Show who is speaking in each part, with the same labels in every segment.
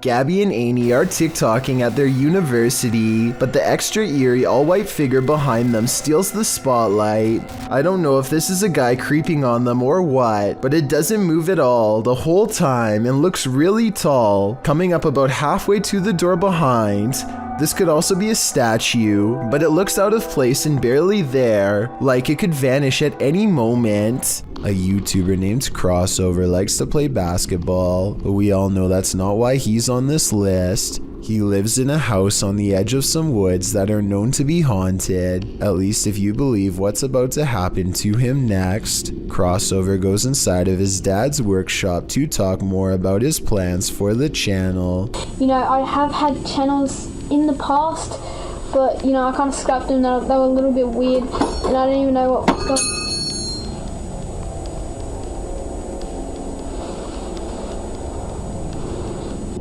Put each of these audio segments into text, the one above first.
Speaker 1: Gabby and Amy are TikToking at their university, but the extra eerie all-white figure behind them steals the spotlight. I don't know if this is a guy creeping on them or what, but it doesn't move at all the whole time and looks really tall, coming up about halfway to the door behind. This could also be a statue, but it looks out of place and barely there, like it could vanish at any moment. A YouTuber named Crossover likes to play basketball, but we all know that's not why he's on this list. He lives in a house on the edge of some woods that are known to be haunted, at least if you believe what's about to happen to him next. Crossover goes inside of his dad's workshop to talk more about his plans for the channel.
Speaker 2: You know, I have had channels in the past, but you know, I kind of scrapped them. They were a little bit weird, and I don't even know what was going.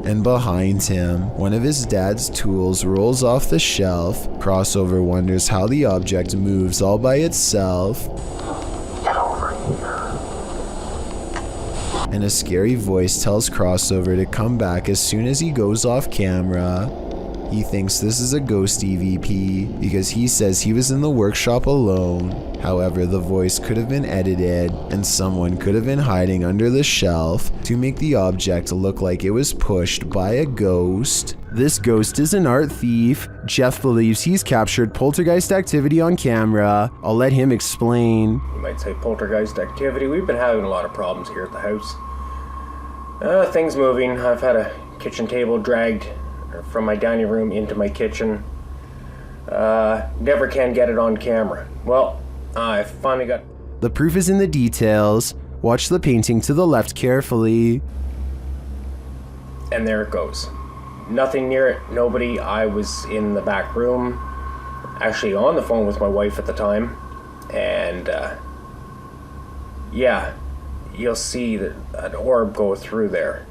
Speaker 1: And behind him, one of his dad's tools rolls off the shelf. Crossover wonders how the object moves all by itself.
Speaker 3: Get over here.
Speaker 1: And a scary voice tells Crossover to come back as soon as he goes off camera. He thinks this is a ghost EVP because he says he was in the workshop alone. However, the voice could have been edited and someone could have been hiding under the shelf to make the object look like it was pushed by a ghost. This ghost is an art thief. Jeff believes he's captured poltergeist activity on camera. I'll let him explain.
Speaker 4: You might say poltergeist activity. We've been having a lot of problems here at the house. Things moving. I've had a kitchen table dragged from my dining room into my kitchen. Never can get it on camera. Well, I finally got...
Speaker 1: The proof is in the details. Watch the painting to the left carefully.
Speaker 4: And there it goes. Nothing near it, nobody. I was in the back room, actually on the phone with my wife at the time. And yeah, you'll see that an orb go through there.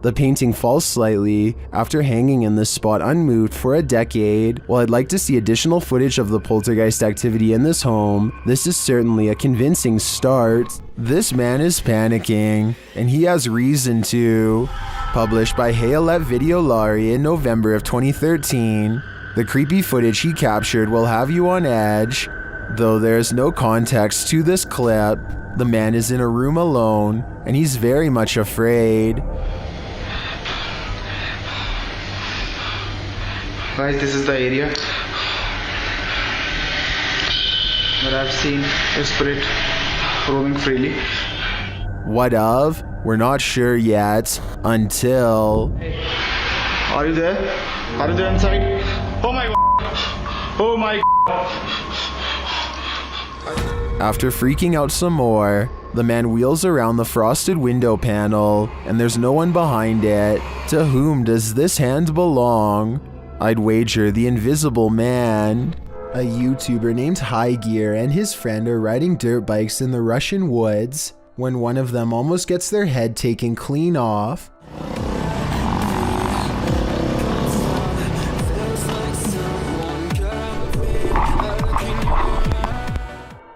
Speaker 1: The painting falls slightly after hanging in this spot unmoved for a decade. While I'd like to see additional footage of the poltergeist activity in this home, this is certainly a convincing start. This man is panicking, and he has reason to. Published by Hayalette Videolari in November of 2013. The creepy footage he captured will have you on edge. Though there's no context to this clip, the man is in a room alone, and he's very much afraid.
Speaker 5: Guys, this is the area where I've seen a spirit roaming freely.
Speaker 1: What of? We're not sure yet, until...
Speaker 5: Hey, are you there? Are you there inside? Oh my God! Oh my God!
Speaker 1: After freaking out some more, the man wheels around the frosted window panel, and there's no one behind it. To whom does this hand belong? I'd wager the Invisible Man. A YouTuber named High Gear and his friend are riding dirt bikes in the Russian woods when one of them almost gets their head taken clean off.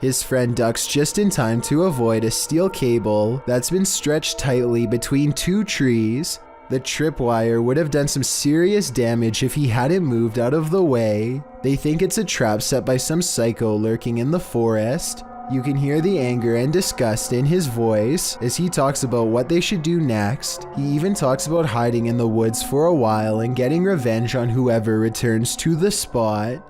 Speaker 1: His friend ducks just in time to avoid a steel cable that's been stretched tightly between two trees. The tripwire would have done some serious damage if he hadn't moved out of the way. They think it's a trap set by some psycho lurking in the forest. You can hear the anger and disgust in his voice as he talks about what they should do next. He even talks about hiding in the woods for a while and getting revenge on whoever returns to the spot.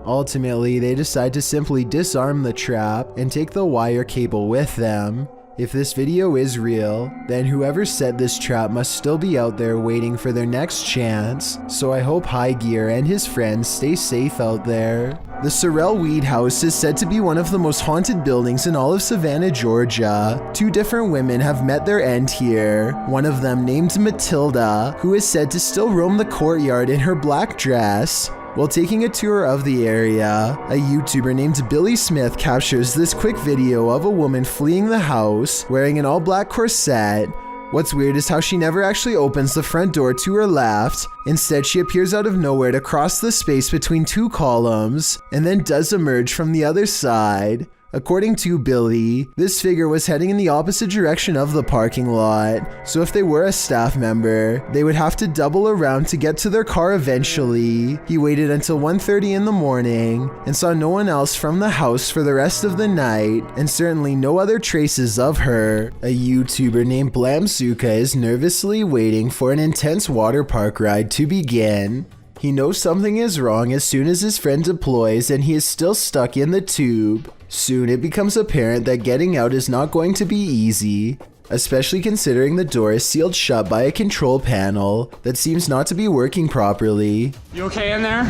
Speaker 1: Ultimately, they decide to simply disarm the trap and take the wire cable with them. If this video is real, then whoever set this trap must still be out there waiting for their next chance, so I hope High Gear and his friends stay safe out there. The Sorrel Weed House is said to be one of the most haunted buildings in all of Savannah, Georgia. Two different women have met their end here, one of them named Matilda, who is said to still roam the courtyard in her black dress. While taking a tour of the area, a YouTuber named Billy Smith captures this quick video of a woman fleeing the house wearing an all-black corset. What's weird is how she never actually opens the front door to her left. Instead, she appears out of nowhere to cross the space between two columns and then does emerge from the other side. According to Billy, this figure was heading in the opposite direction of the parking lot, so if they were a staff member, they would have to double around to get to their car eventually. He waited until 1:30 in the morning and saw no one else from the house for the rest of the night, and certainly no other traces of her. A YouTuber named Blamzuka is nervously waiting for an intense water park ride to begin. He knows something is wrong as soon as his friend deploys and he is still stuck in the tube. Soon it becomes apparent that getting out is not going to be easy, especially considering the door is sealed shut by a control panel that seems not to be working properly.
Speaker 6: You okay in there?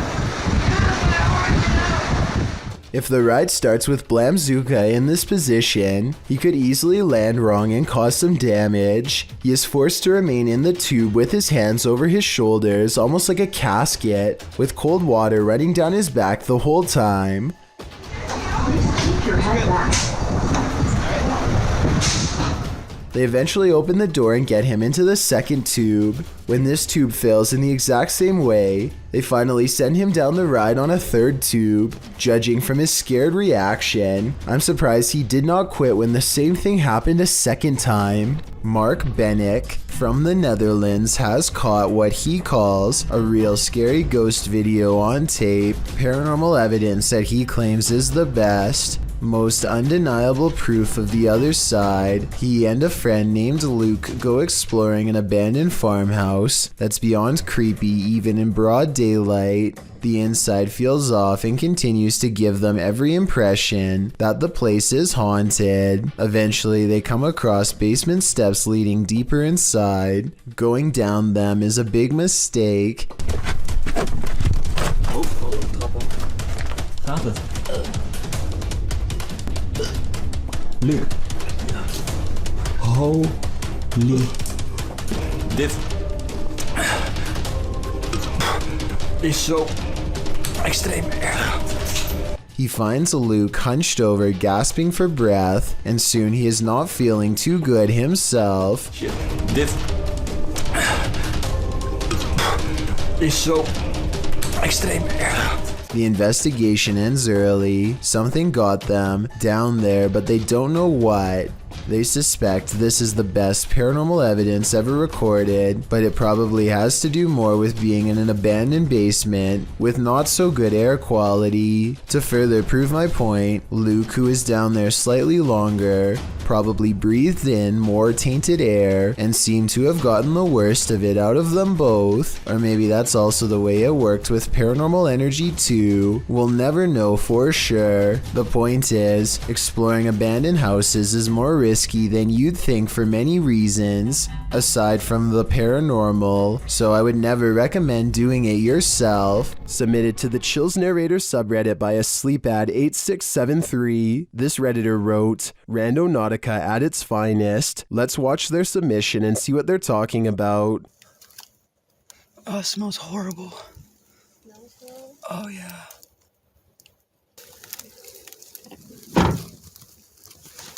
Speaker 1: If the ride starts with Blamzuka in this position, he could easily land wrong and cause some damage. He is forced to remain in the tube with his hands over his shoulders, almost like a casket, with cold water running down his back the whole time.
Speaker 7: Keep your head back.
Speaker 1: They eventually open the door and get him into the second tube. When this tube fails in the exact same way, they finally send him down the ride on a third tube. Judging from his scared reaction, I'm surprised he did not quit when the same thing happened a second time. Mark Bennick from the Netherlands has caught what he calls a real scary ghost video on tape, paranormal evidence that he claims is the best, most undeniable proof of the other side. He and a friend named Luke go exploring an abandoned farmhouse that's beyond creepy even in broad daylight. The inside feels off and continues to give them every impression that the place is haunted. Eventually, they come across basement steps leading deeper inside. Going down them is a big mistake.
Speaker 6: Luke. Holy. Dit is zo extreem erg.
Speaker 1: He finds Luke hunched over, gasping for breath, and soon he is not feeling too good himself.
Speaker 6: Shit. Dit is zo extreem erg.
Speaker 1: The investigation ends early. Something got them down there, but they don't know what. They suspect this is the best paranormal evidence ever recorded, but it probably has to do more with being in an abandoned basement with not so good air quality. To further prove my point, Luke, who is down there slightly longer, probably breathed in more tainted air and seemed to have gotten the worst of it out of them both. Or maybe that's also the way it worked with paranormal energy too. We'll never know for sure. The point is, exploring abandoned houses is more risky than you'd think for many reasons, aside from the paranormal, so I would never recommend doing it yourself. Submitted to the Chills Narrator subreddit by a sleepad8673, this redditor wrote, Randonautica at its finest. Let's watch their submission and see what they're talking about.
Speaker 8: Oh, it smells horrible. Oh, yeah.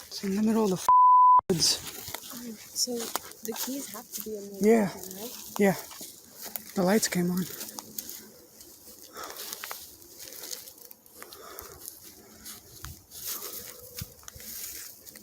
Speaker 8: It's in the middle of the woods.
Speaker 9: So the keys have to be in there.
Speaker 8: Yeah.
Speaker 9: Right?
Speaker 8: Yeah. The lights came on.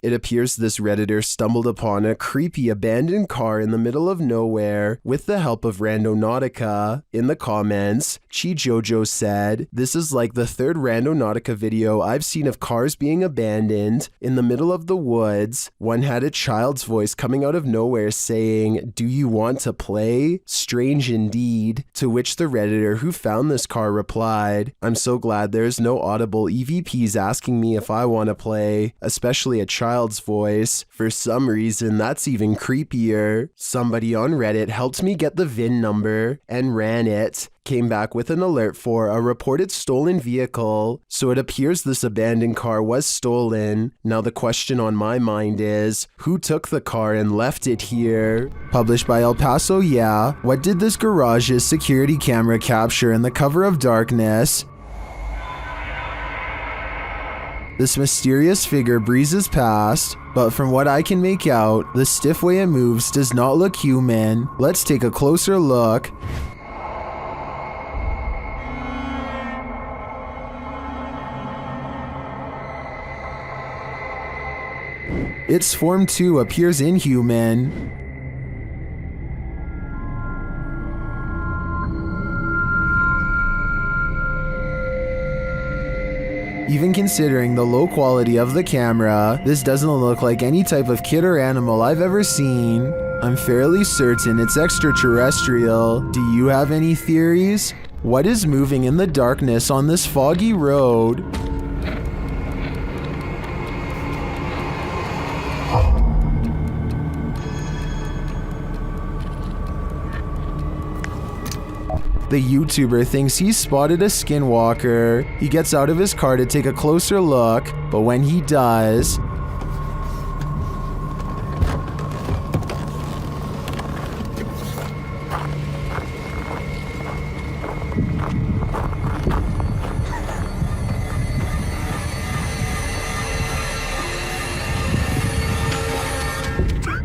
Speaker 1: It appears this redditor stumbled upon a creepy abandoned car in the middle of nowhere with the help of Randonautica. In the comments, Chijojo said, "This is like the third Randonautica video I've seen of cars being abandoned in the middle of the woods. One had a child's voice coming out of nowhere saying, 'Do you want to play?' Strange indeed." To which the redditor who found this car replied, "I'm so glad there's no audible EVPs asking me if I want to play, especially a child's voice. For some reason, that's even creepier. Somebody on Reddit helped me get the VIN number and ran it. Came back with an alert for a reported stolen vehicle, so it appears this abandoned car was stolen. Now the question on my mind is, who took the car and left it here?" Published by El Paso, yeah. What did this garage's security camera capture in the cover of darkness? This mysterious figure breezes past, but from what I can make out, the stiff way it moves does not look human. Let's take a closer look. Its form too appears inhuman. Even considering the low quality of the camera, this doesn't look like any type of kid or animal I've ever seen. I'm fairly certain it's extraterrestrial. Do you have any theories? What is moving in the darkness on this foggy road? The YouTuber thinks he's spotted a skinwalker. He gets out of his car to take a closer look, but when he does,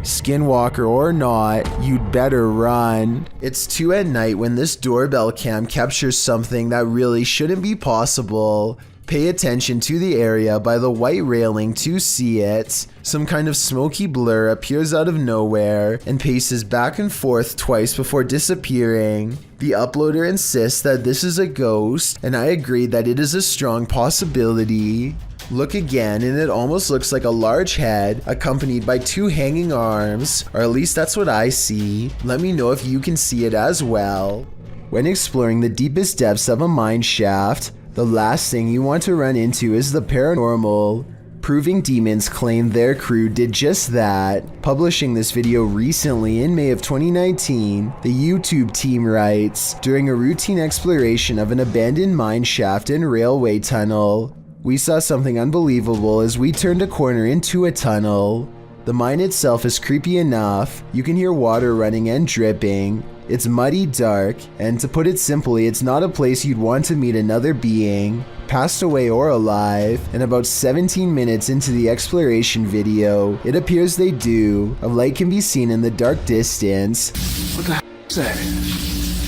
Speaker 1: skinwalker or not, you'd better run. It's 2 at night when this doorbell cam captures something that really shouldn't be possible. Pay attention to the area by the white railing to see it. Some kind of smoky blur appears out of nowhere and paces back and forth twice before disappearing. The uploader insists that this is a ghost, and I agree that it is a strong possibility. Look again and it almost looks like a large head accompanied by 2 hanging arms, or at least that's what I see. Let me know if you can see it as well. When exploring the deepest depths of a mine shaft, the last thing you want to run into is the paranormal. Proving Demons claim their crew did just that. Publishing this video recently in May of 2019, the YouTube team writes, during a routine exploration of an abandoned mine shaft and railway tunnel, we saw something unbelievable as we turned a corner into a tunnel. The mine itself is creepy enough. You can hear water running and dripping. It's muddy, dark, and to put it simply, it's not a place you'd want to meet another being, passed away or alive. And about 17 minutes into the exploration video, it appears they do. A light can be seen in the dark distance.
Speaker 5: What the is that?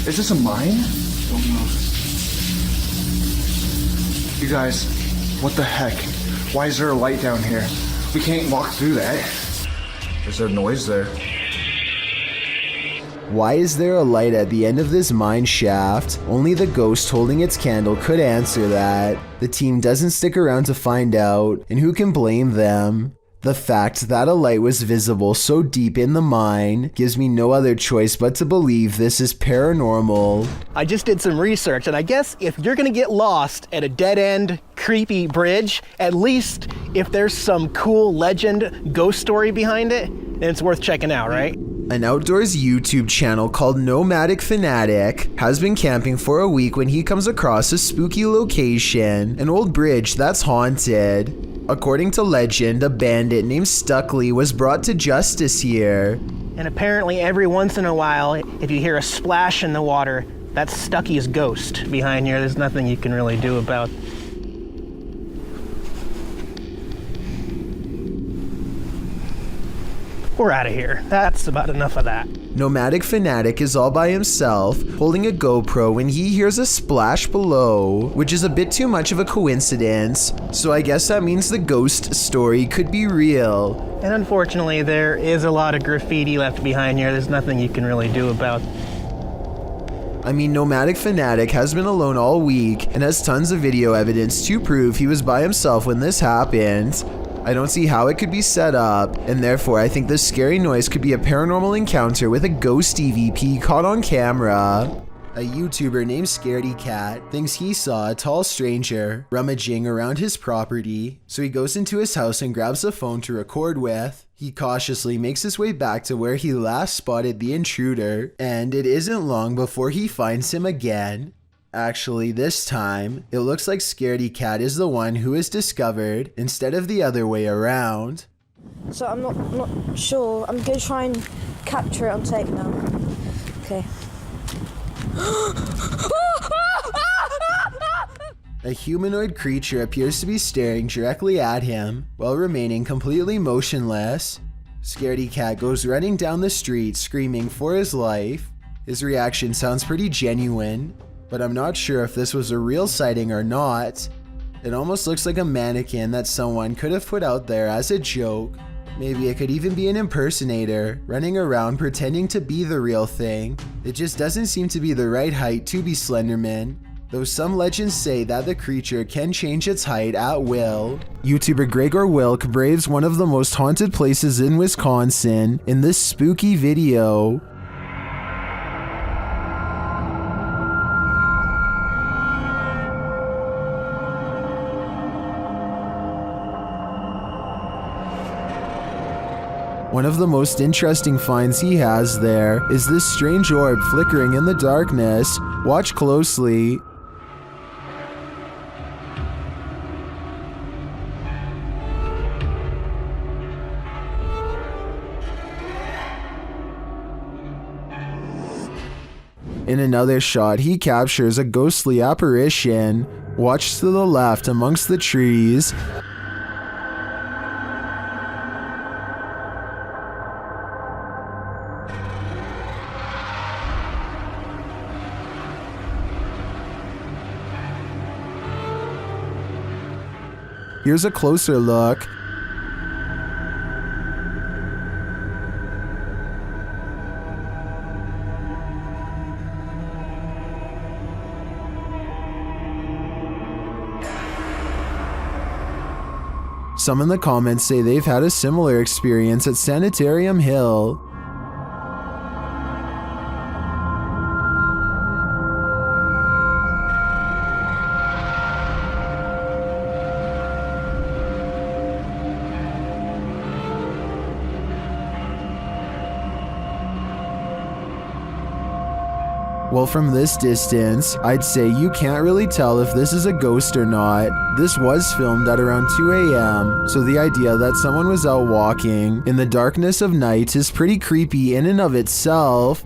Speaker 5: Is this a mine? Don't know. You guys, what the heck? Why is there a light down here? We can't walk through that. Is there noise there?
Speaker 1: Why is there a light at the end of this mine shaft? Only the ghost holding its candle could answer that. The team doesn't stick around to find out, and who can blame them? The fact that a light was visible so deep in the mine gives me no other choice but to believe this is paranormal.
Speaker 10: I just did some research, and I guess if you're gonna get lost at a dead-end, creepy bridge, at least if there's some cool legend, ghost story behind it, then it's worth checking out, right?
Speaker 1: An outdoors YouTube channel called Nomadic Fanatic has been camping for a week when he comes across a spooky location, an old bridge that's haunted. According to legend, a bandit named Stuckley was brought to justice here.
Speaker 10: And apparently every once in a while, if you hear a splash in the water, that's Stucky's ghost behind here. There's nothing you can really do about. We're out of here. That's about enough of that.
Speaker 1: Nomadic Fanatic is all by himself, holding a GoPro when he hears a splash below, which is a bit too much of a coincidence, so I guess that means the ghost story could be real.
Speaker 10: And unfortunately, there is a lot of graffiti left behind here. There's nothing you can really do about.
Speaker 1: I mean, Nomadic Fanatic has been alone all week and has tons of video evidence to prove he was by himself when this happened. I don't see how it could be set up, and therefore I think this scary noise could be a paranormal encounter with a ghost EVP caught on camera. A YouTuber named Scaredy Cat thinks he saw a tall stranger rummaging around his property, so he goes into his house and grabs a phone to record with. He cautiously makes his way back to where he last spotted the intruder, and it isn't long before he finds him again. Actually, this time, it looks like Scaredy Cat is the one who is discovered instead of the other way around.
Speaker 9: So I'm not sure. I'm going to try and capture it on tape now. Okay.
Speaker 1: A humanoid creature appears to be staring directly at him while remaining completely motionless. Scaredy Cat goes running down the street screaming for his life. His reaction sounds pretty genuine, but I'm not sure if this was a real sighting or not. It almost looks like a mannequin that someone could have put out there as a joke. Maybe it could even be an impersonator, running around pretending to be the real thing. It just doesn't seem to be the right height to be Slenderman, though some legends say that the creature can change its height at will. YouTuber Gregor Wilk braves one of the most haunted places in Wisconsin in this spooky video. One of the most interesting finds he has there is this strange orb flickering in the darkness. Watch closely. In another shot, he captures a ghostly apparition. Watch to the left amongst the trees. Here's a closer look. Some in the comments say they've had a similar experience at Sanitarium Hill. Well, from this distance, I'd say you can't really tell if this is a ghost or not. This was filmed at around 2 a.m., so the idea that someone was out walking in the darkness of night is pretty creepy in and of itself.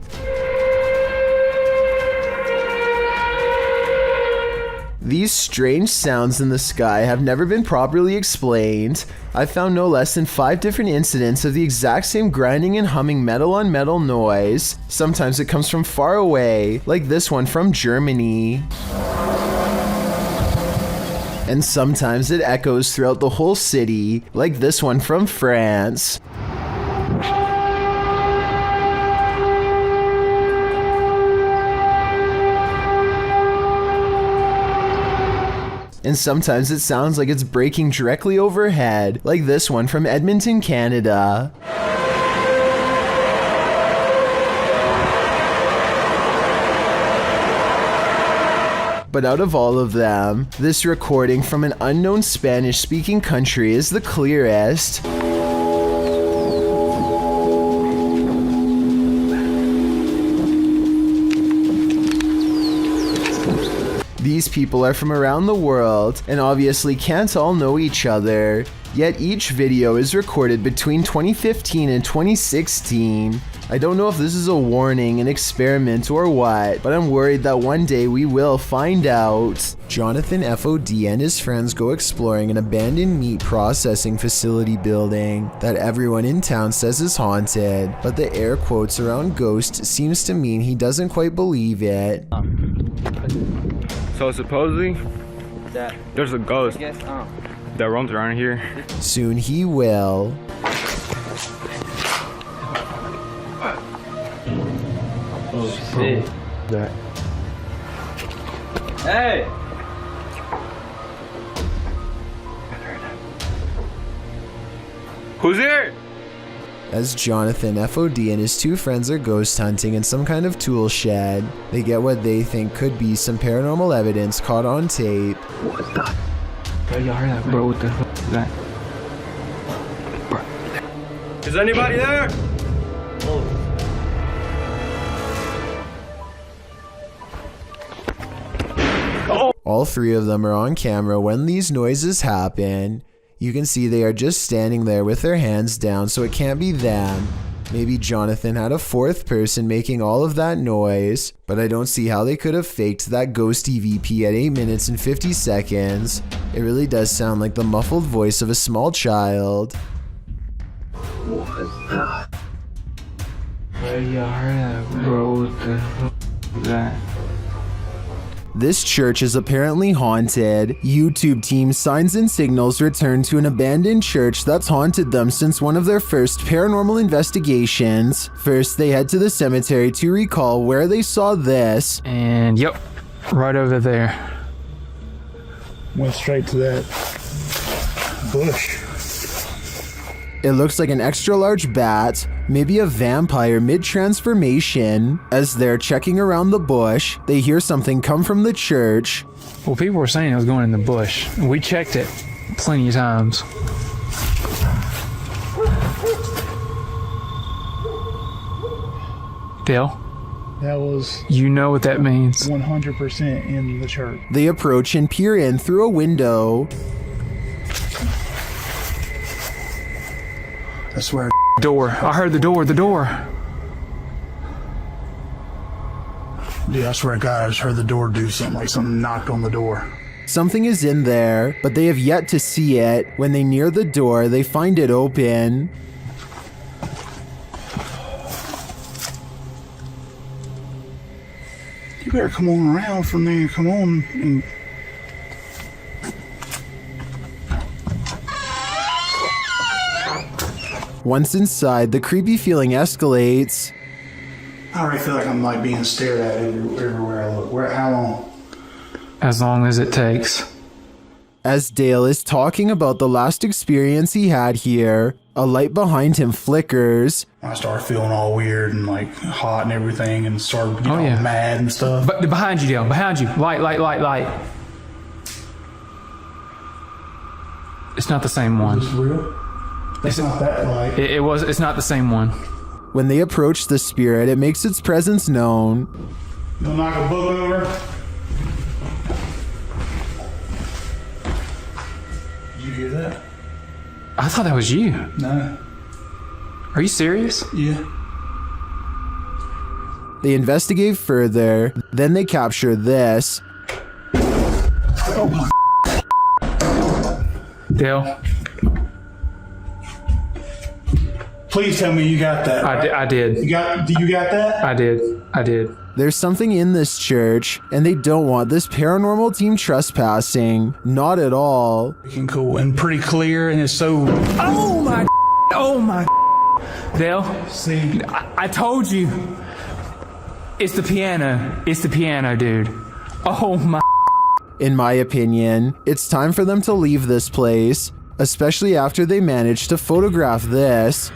Speaker 1: These strange sounds in the sky have never been properly explained. I've found no less than 5 different incidents of the exact same grinding and humming metal on metal noise. Sometimes it comes from far away, like this one from Germany. And sometimes it echoes throughout the whole city, like this one from France. And sometimes it sounds like it's breaking directly overhead, like this one from Edmonton, Canada. But out of all of them, this recording from an unknown Spanish-speaking country is the clearest. These people are from around the world and obviously can't all know each other, yet each video is recorded between 2015 and 2016. I don't know if this is a warning, an experiment, or what, but I'm worried that one day we will find out. Jonathan FOD and his friends go exploring an abandoned meat processing facility building that everyone in town says is haunted, but the air quotes around ghost seems to mean he doesn't quite believe it.
Speaker 11: So supposedly, there's a ghost that roams around here.
Speaker 1: Soon he will.
Speaker 12: Oh shit. Hey!
Speaker 11: Who's here?
Speaker 1: As Jonathan FOD and his 2 friends are ghost hunting in some kind of tool shed, they get what they think could be some paranormal evidence caught on tape.
Speaker 11: What the? Bro, you heard that, bro? What the fuck is that? Bro. Is anybody there? Oh.
Speaker 1: All 3 of them are on camera when these noises happen. You can see they are just standing there with their hands down, so it can't be them. Maybe Jonathan had a 4th person making all of that noise, but I don't see how they could have faked that ghost EVP at 8 minutes and 50 seconds. It really does sound like the muffled voice of a small child.
Speaker 11: What the? Bro, you heard that, bro? What the fuck is that?
Speaker 1: This church is apparently haunted. YouTube team Signs and Signals return to an abandoned church that's haunted them since one of their first paranormal investigations. First, they head to the cemetery to recall where they saw this.
Speaker 11: And yep, right over there.
Speaker 5: Went straight to that bush.
Speaker 1: It looks like an extra large bat, maybe a vampire mid-transformation. As they're checking around the bush, they hear something come from the church.
Speaker 11: Well, people were saying it was going in the bush. We checked it plenty of times. Dale?
Speaker 5: That was...
Speaker 11: You know what that means.
Speaker 5: 100% in the church.
Speaker 1: They approach and peer in through a window.
Speaker 5: I swear.
Speaker 11: Door. I heard the door.
Speaker 5: Dude, I swear to God, I just heard the door do something, like something knocked on the door.
Speaker 1: Something is in there, but they have yet to see it. When they near the door, they find it open.
Speaker 5: You better come on around from there. Come on. And
Speaker 1: once inside, the creepy feeling escalates.
Speaker 5: I already feel like I'm like being stared at everywhere I look. How long?
Speaker 11: As long as it takes.
Speaker 1: As Dale is talking about the last experience he had here, a light behind him flickers.
Speaker 5: I start feeling all weird and like hot and everything and start getting mad and stuff.
Speaker 11: But behind you, Dale. Behind you. Light. It's not the same one.
Speaker 5: Is this real? It's not that light.
Speaker 11: It's not the same one.
Speaker 1: When they approach the spirit, it makes its presence known.
Speaker 5: You'll knock a book over. Did you hear that?
Speaker 11: I thought that was you.
Speaker 5: No.
Speaker 11: Are you serious?
Speaker 5: Yeah.
Speaker 1: They investigate further, then they capture this.
Speaker 5: Oh my.
Speaker 11: Dale.
Speaker 5: Please tell me you got that. Right?
Speaker 11: I did.
Speaker 5: You got that?
Speaker 11: I did.
Speaker 1: There's something in this church, and they don't want this paranormal team trespassing. Not at all.
Speaker 5: Freaking cool and pretty clear, and it's so...
Speaker 11: Oh my... Dale,
Speaker 5: see?
Speaker 11: I told you. It's the piano, dude. Oh my...
Speaker 1: In my opinion, it's time for them to leave this place, especially after they managed to photograph this.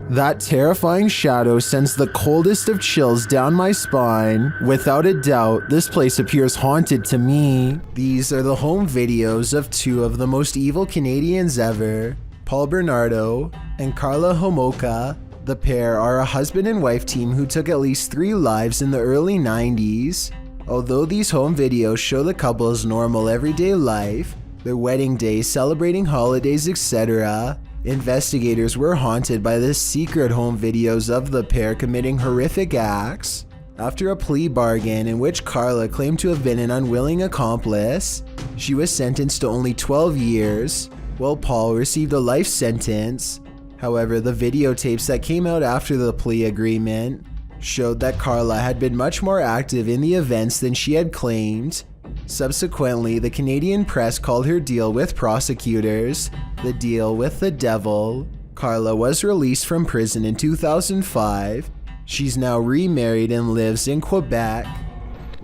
Speaker 1: That terrifying shadow sends the coldest of chills down my spine. Without a doubt, this place appears haunted to me. These are the home videos of two of the most evil Canadians ever, Paul Bernardo and Carla Homolka. The pair are a husband and wife team who took at least 3 lives in the early 90s. Although these home videos show the couple's normal everyday life, their wedding day, celebrating holidays, etc., investigators were haunted by the secret home videos of the pair committing horrific acts. After a plea bargain in which Carla claimed to have been an unwilling accomplice, she was sentenced to only 12 years, while Paul received a life sentence. However, the videotapes that came out after the plea agreement showed that Carla had been much more active in the events than she had claimed. Subsequently, the Canadian press called her deal with prosecutors the deal with the devil. Carla was released from prison in 2005. She's now remarried and lives in Quebec.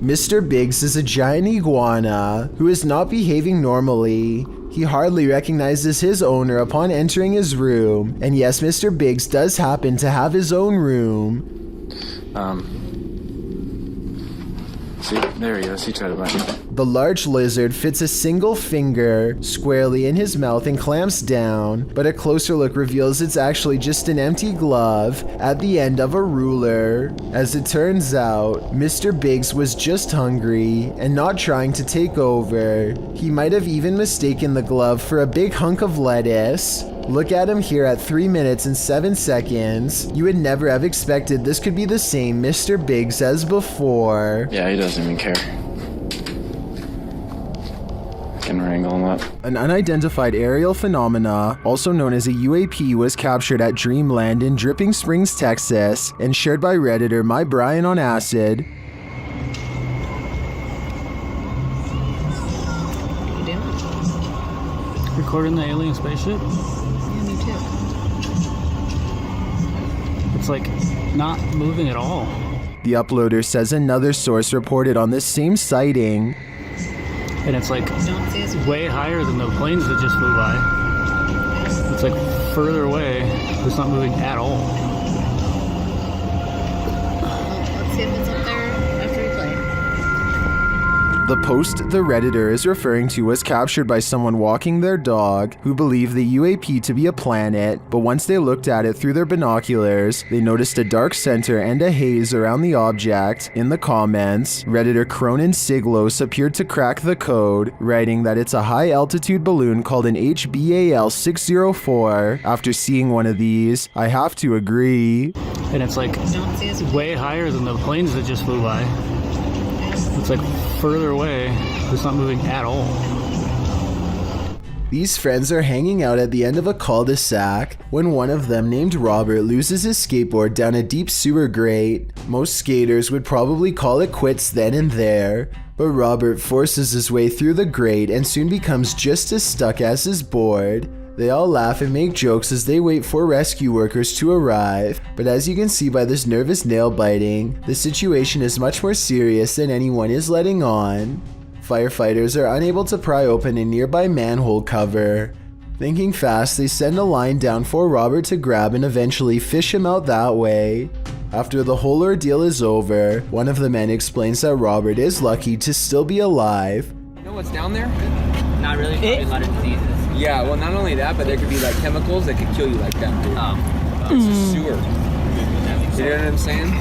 Speaker 1: Mr. Biggs is a giant iguana who is not behaving normally. He hardly recognizes his owner upon entering his room. And yes, Mr. Biggs does happen to have his own room.
Speaker 6: See, there he goes. He tried to bite me.
Speaker 1: The large lizard fits a single finger squarely in his mouth and clamps down, but a closer look reveals it's actually just an empty glove at the end of a ruler. As it turns out, Mr. Biggs was just hungry and not trying to take over. He might have even mistaken the glove for a big hunk of lettuce. Look at him here at 3 minutes and 7 seconds. You would never have expected this could be the same Mr. Biggs as before.
Speaker 6: Yeah, he doesn't even care. camera angle on that.
Speaker 1: An unidentified aerial phenomena, also known as a UAP, was captured at Dreamland in Dripping Springs, Texas, and shared by Redditor My Brian on Acid.
Speaker 13: Recording the alien spaceship?
Speaker 14: Yeah, me too.
Speaker 13: It's like not moving at all.
Speaker 1: The uploader says another source reported on this same sighting.
Speaker 13: And it's like way higher than the planes that just flew by. It's like further away. It's not moving at all.
Speaker 14: Well, let's see if it's up there after we play.
Speaker 1: The post the Redditor is referring to was captured by someone walking their dog who believed the UAP to be a planet, but once they looked at it through their binoculars, they noticed a dark center and a haze around the object. In the comments, Redditor Cronin Siglos appeared to crack the code, writing that it's a high-altitude balloon called an HBAL 604. After seeing one of these, I have to agree.
Speaker 13: And it's like way higher than the planes that just flew by. It's like further away. It's not moving at all.
Speaker 1: These friends are hanging out at the end of a cul-de-sac when one of them, named Robert, loses his skateboard down a deep sewer grate. Most skaters would probably call it quits then and there, but Robert forces his way through the grate and soon becomes just as stuck as his board. They all laugh and make jokes as they wait for rescue workers to arrive, but as you can see by this nervous nail biting, the situation is much more serious than anyone is letting on. Firefighters are unable to pry open a nearby manhole cover. Thinking fast, they send a line down for Robert to grab and eventually fish him out that way. After the whole ordeal is over, one of the men explains that Robert is lucky to still be alive.
Speaker 15: You know what's down there?
Speaker 12: Not really, probably a lot of diseases.
Speaker 15: Yeah, well, not only that, but there could be like chemicals that could kill you like that, dude. It's a sewer. You know what I'm saying?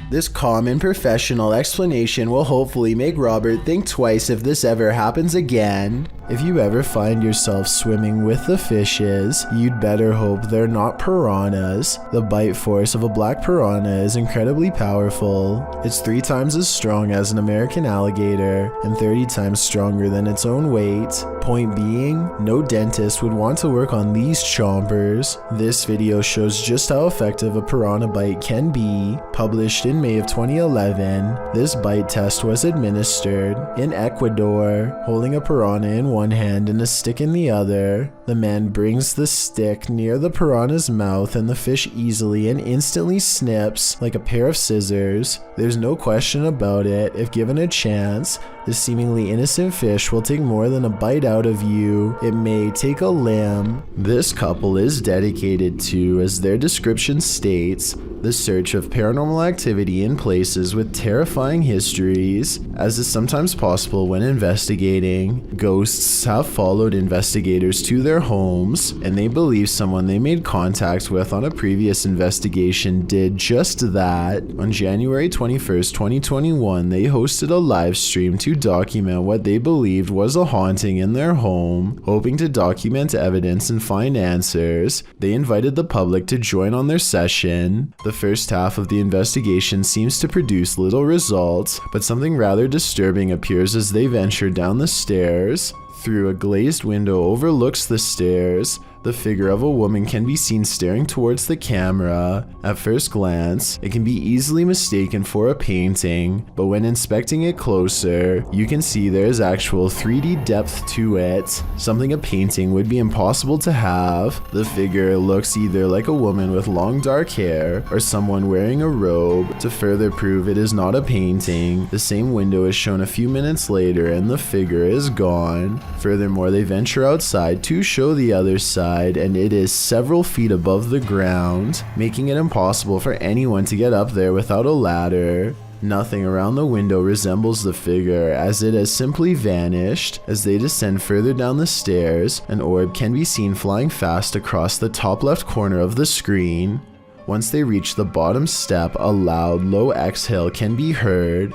Speaker 1: This calm and professional explanation will hopefully make Robert think twice if this ever happens again. If you ever find yourself swimming with the fishes, you'd better hope they're not piranhas. The bite force of a black piranha is incredibly powerful. It's 3 times as strong as an American alligator and 30 times stronger than its own weight. Point being, no dentist would want to work on these chompers. This video shows just how effective a piranha bite can be. Published in May of 2011, this bite test was administered in Ecuador. Holding a piranha in one hand and a stick in the other, the man brings the stick near the piranha's mouth and the fish easily and instantly snips like a pair of scissors. There's no question about it. If given a chance, this seemingly innocent fish will take more than a bite out of you. It may take a limb. This couple is dedicated to, as their description states, the search of paranormal activity in places with terrifying histories. As is sometimes possible when investigating, ghosts have followed investigators to their homes, and they believe someone they made contact with on a previous investigation did just that. On January 21st, 2021, they hosted a live stream to document what they believed was a haunting in their home. Hoping to document evidence and find answers, they invited the public to join on their session. The first half of the investigation seems to produce little results, but something rather disturbing appears as they venture down the stairs. Through a glazed window overlooks the stairs, the figure of a woman can be seen staring towards the camera. At first glance, it can be easily mistaken for a painting, but when inspecting it closer, you can see there is actual 3D depth to it, something a painting would be impossible to have. The figure looks either like a woman with long dark hair or someone wearing a robe. To further prove it is not a painting, the same window is shown a few minutes later and the figure is gone. Furthermore, they venture outside to show the other side, and it is several feet above the ground, making it impossible for anyone to get up there without a ladder. Nothing around the window resembles the figure, as it has simply vanished. As they descend further down the stairs, an orb can be seen flying fast across the top left corner of the screen. Once they reach the bottom step, a loud, low exhale can be heard.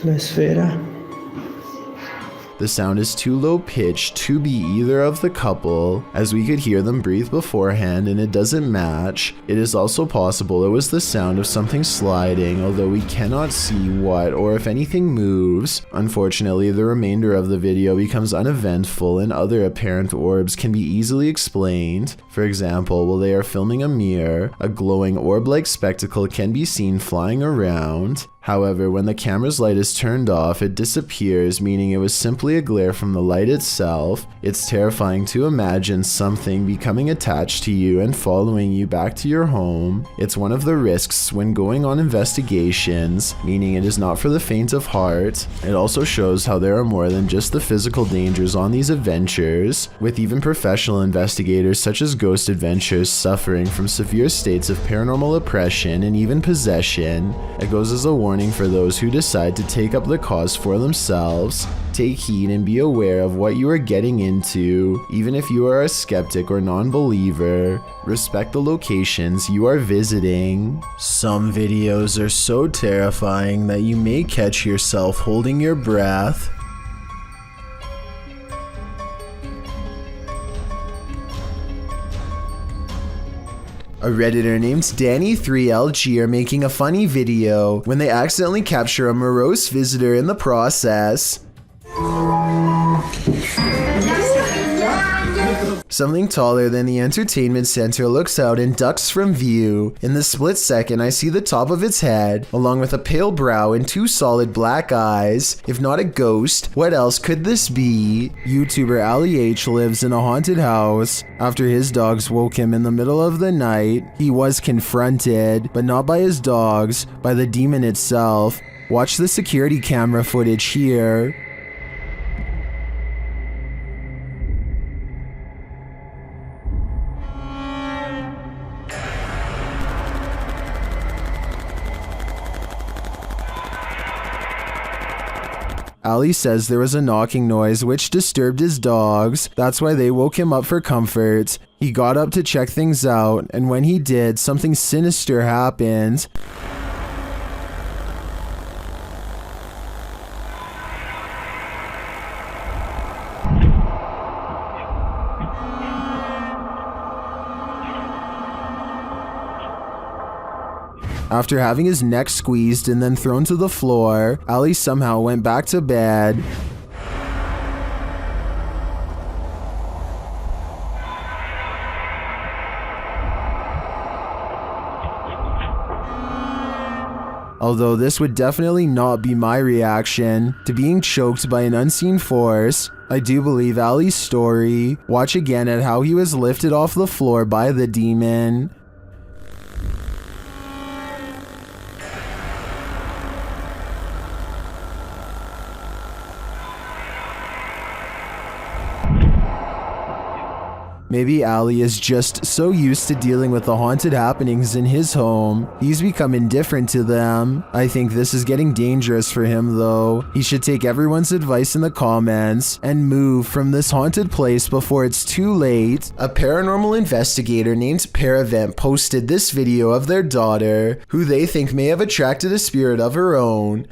Speaker 16: La esfera.
Speaker 1: The sound is too low pitched to be either of the couple, as we could hear them breathe beforehand and it doesn't match. It is also possible it was the sound of something sliding, although we cannot see what or if anything moves. Unfortunately, the remainder of the video becomes uneventful and other apparent orbs can be easily explained. For example, while they are filming a mirror, a glowing orb-like spectacle can be seen flying around. However, when the camera's light is turned off, it disappears, meaning it was simply a glare from the light itself. It's terrifying to imagine something becoming attached to you and following you back to your home. It's one of the risks when going on investigations, meaning it is not for the faint of heart. It also shows how there are more than just the physical dangers on these adventures, with even professional investigators such as Ghost Adventures suffering from severe states of paranormal oppression and even possession. It goes as a warning for those who decide to take up the cause for themselves. Take heed and be aware of what you are getting into, even if you are a skeptic or non-believer. Respect the locations you are visiting. Some videos are so terrifying that you may catch yourself holding your breath. A Redditor named Danny3LG are making a funny video when they accidentally capture a morose visitor in the process. Something taller than the entertainment center looks out and ducks from view. In the split second, I see the top of its head, along with a pale brow and two solid black eyes. If not a ghost, what else could this be? YouTuber Ali H lives in a haunted house. After his dogs woke him in the middle of the night, he was confronted, but not by his dogs, by the demon itself. Watch the security camera footage here. Ali says there was a knocking noise which disturbed his dogs. That's why they woke him up for comfort. He got up to check things out, and when he did, something sinister happened. After having his neck squeezed and then thrown to the floor, Ali somehow went back to bed. Although this would definitely not be my reaction to being choked by an unseen force, I do believe Ali's story. Watch again at how he was lifted off the floor by the demon. Maybe Ali is just so used to dealing with the haunted happenings in his home, he's become indifferent to them. I think this is getting dangerous for him though. He should take everyone's advice in the comments and move from this haunted place before it's too late. A paranormal investigator named Paravent posted this video of their daughter, who they think may have attracted a spirit of her own.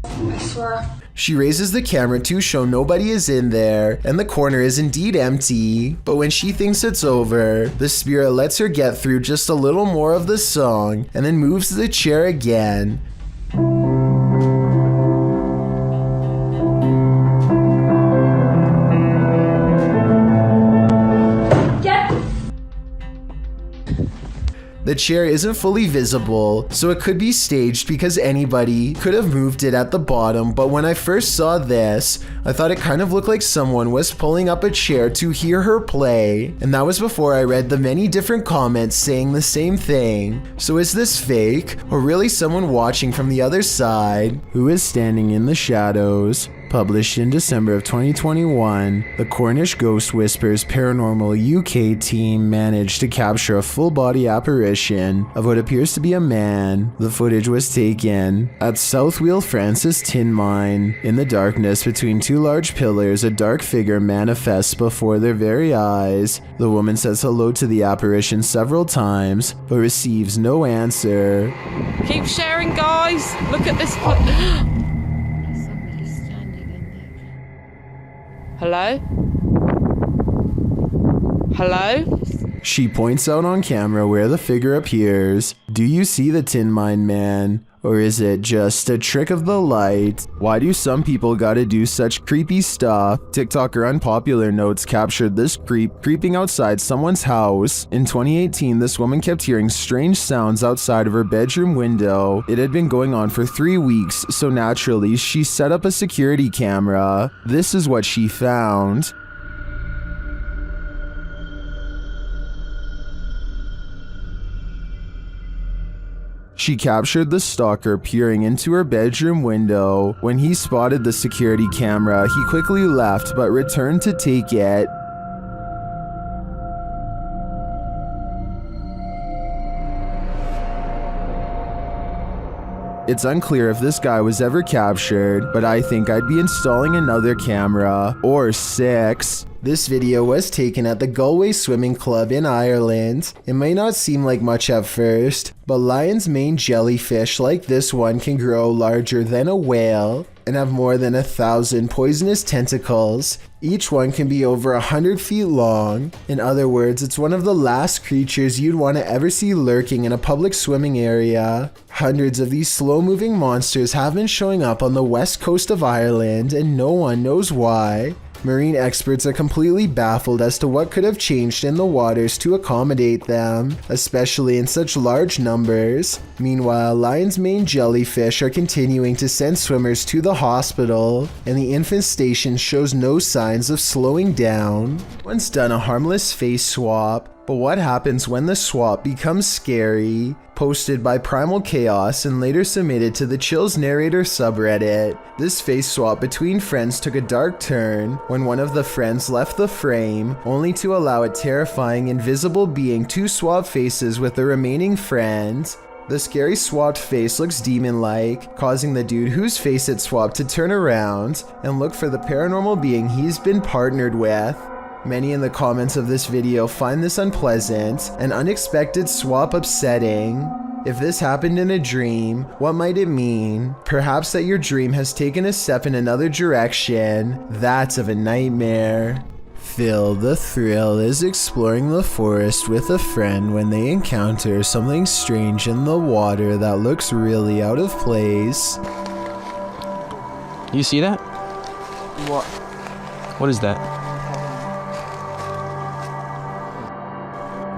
Speaker 7: I swear.
Speaker 1: She raises the camera to show nobody is in there, and the corner is indeed empty. But when she thinks it's over, the spirit lets her get through just a little more of the song, and then moves the chair again. The chair isn't fully visible, so it could be staged because anybody could have moved it at the bottom, but when I first saw this, I thought it kind of looked like someone was pulling up a chair to hear her play, and that was before I read the many different comments saying the same thing. So is this fake, or really someone watching from the other side? Who is standing in the shadows? Published in December of 2021, the Cornish Ghost Whispers Paranormal UK team managed to capture a full-body apparition of what appears to be a man. The footage was taken at South Wheel Francis Tin Mine. In the darkness between two large pillars, a dark figure manifests before their very eyes. The woman says hello to the apparition several times, but receives no answer.
Speaker 16: Keep sharing, guys. Look at this. Hello? Hello?
Speaker 1: She points out on camera where the figure appears. Do you see the Tin Mine Man? Or is it just a trick of the light? Why do some people gotta do such creepy stuff? TikToker Unpopular Notes captured this creep creeping outside someone's house. In 2018, this woman kept hearing strange sounds outside of her bedroom window. It had been going on for 3 weeks, so naturally, she set up a security camera. This is what she found. She captured the stalker peering into her bedroom window. When he spotted the security camera, he quickly left but returned to take it. It's unclear if this guy was ever captured, but I think I'd be installing another camera, or 6. This video was taken at the Galway Swimming Club in Ireland. It may not seem like much at first, but lion's mane jellyfish like this one can grow larger than a whale and have more than 1,000 poisonous tentacles. Each one can be over 100 feet long. In other words, it's one of the last creatures you'd want to ever see lurking in a public swimming area. Hundreds of these slow-moving monsters have been showing up on the west coast of Ireland, and no one knows why. Marine experts are completely baffled as to what could have changed in the waters to accommodate them, especially in such large numbers. Meanwhile, lion's mane jellyfish are continuing to send swimmers to the hospital, and the infestation shows no signs of slowing down. One's done a harmless face swap, but what happens when the swap becomes scary? Posted by Primal Chaos and later submitted to the Chills Narrator subreddit. This face swap between friends took a dark turn when one of the friends left the frame, only to allow a terrifying invisible being to swap faces with the remaining friend. The scary swapped face looks demon-like, causing the dude whose face it swapped to turn around and look for the paranormal being he's been partnered with. Many in the comments of this video find this unpleasant and unexpected swap upsetting. If this happened in a dream, what might it mean? Perhaps that your dream has taken a step in another direction. That's of a nightmare. Phil the Thrill is exploring the forest with a friend when they encounter something strange in the water that looks really out of place.
Speaker 17: You see that?
Speaker 15: What?
Speaker 17: What is that?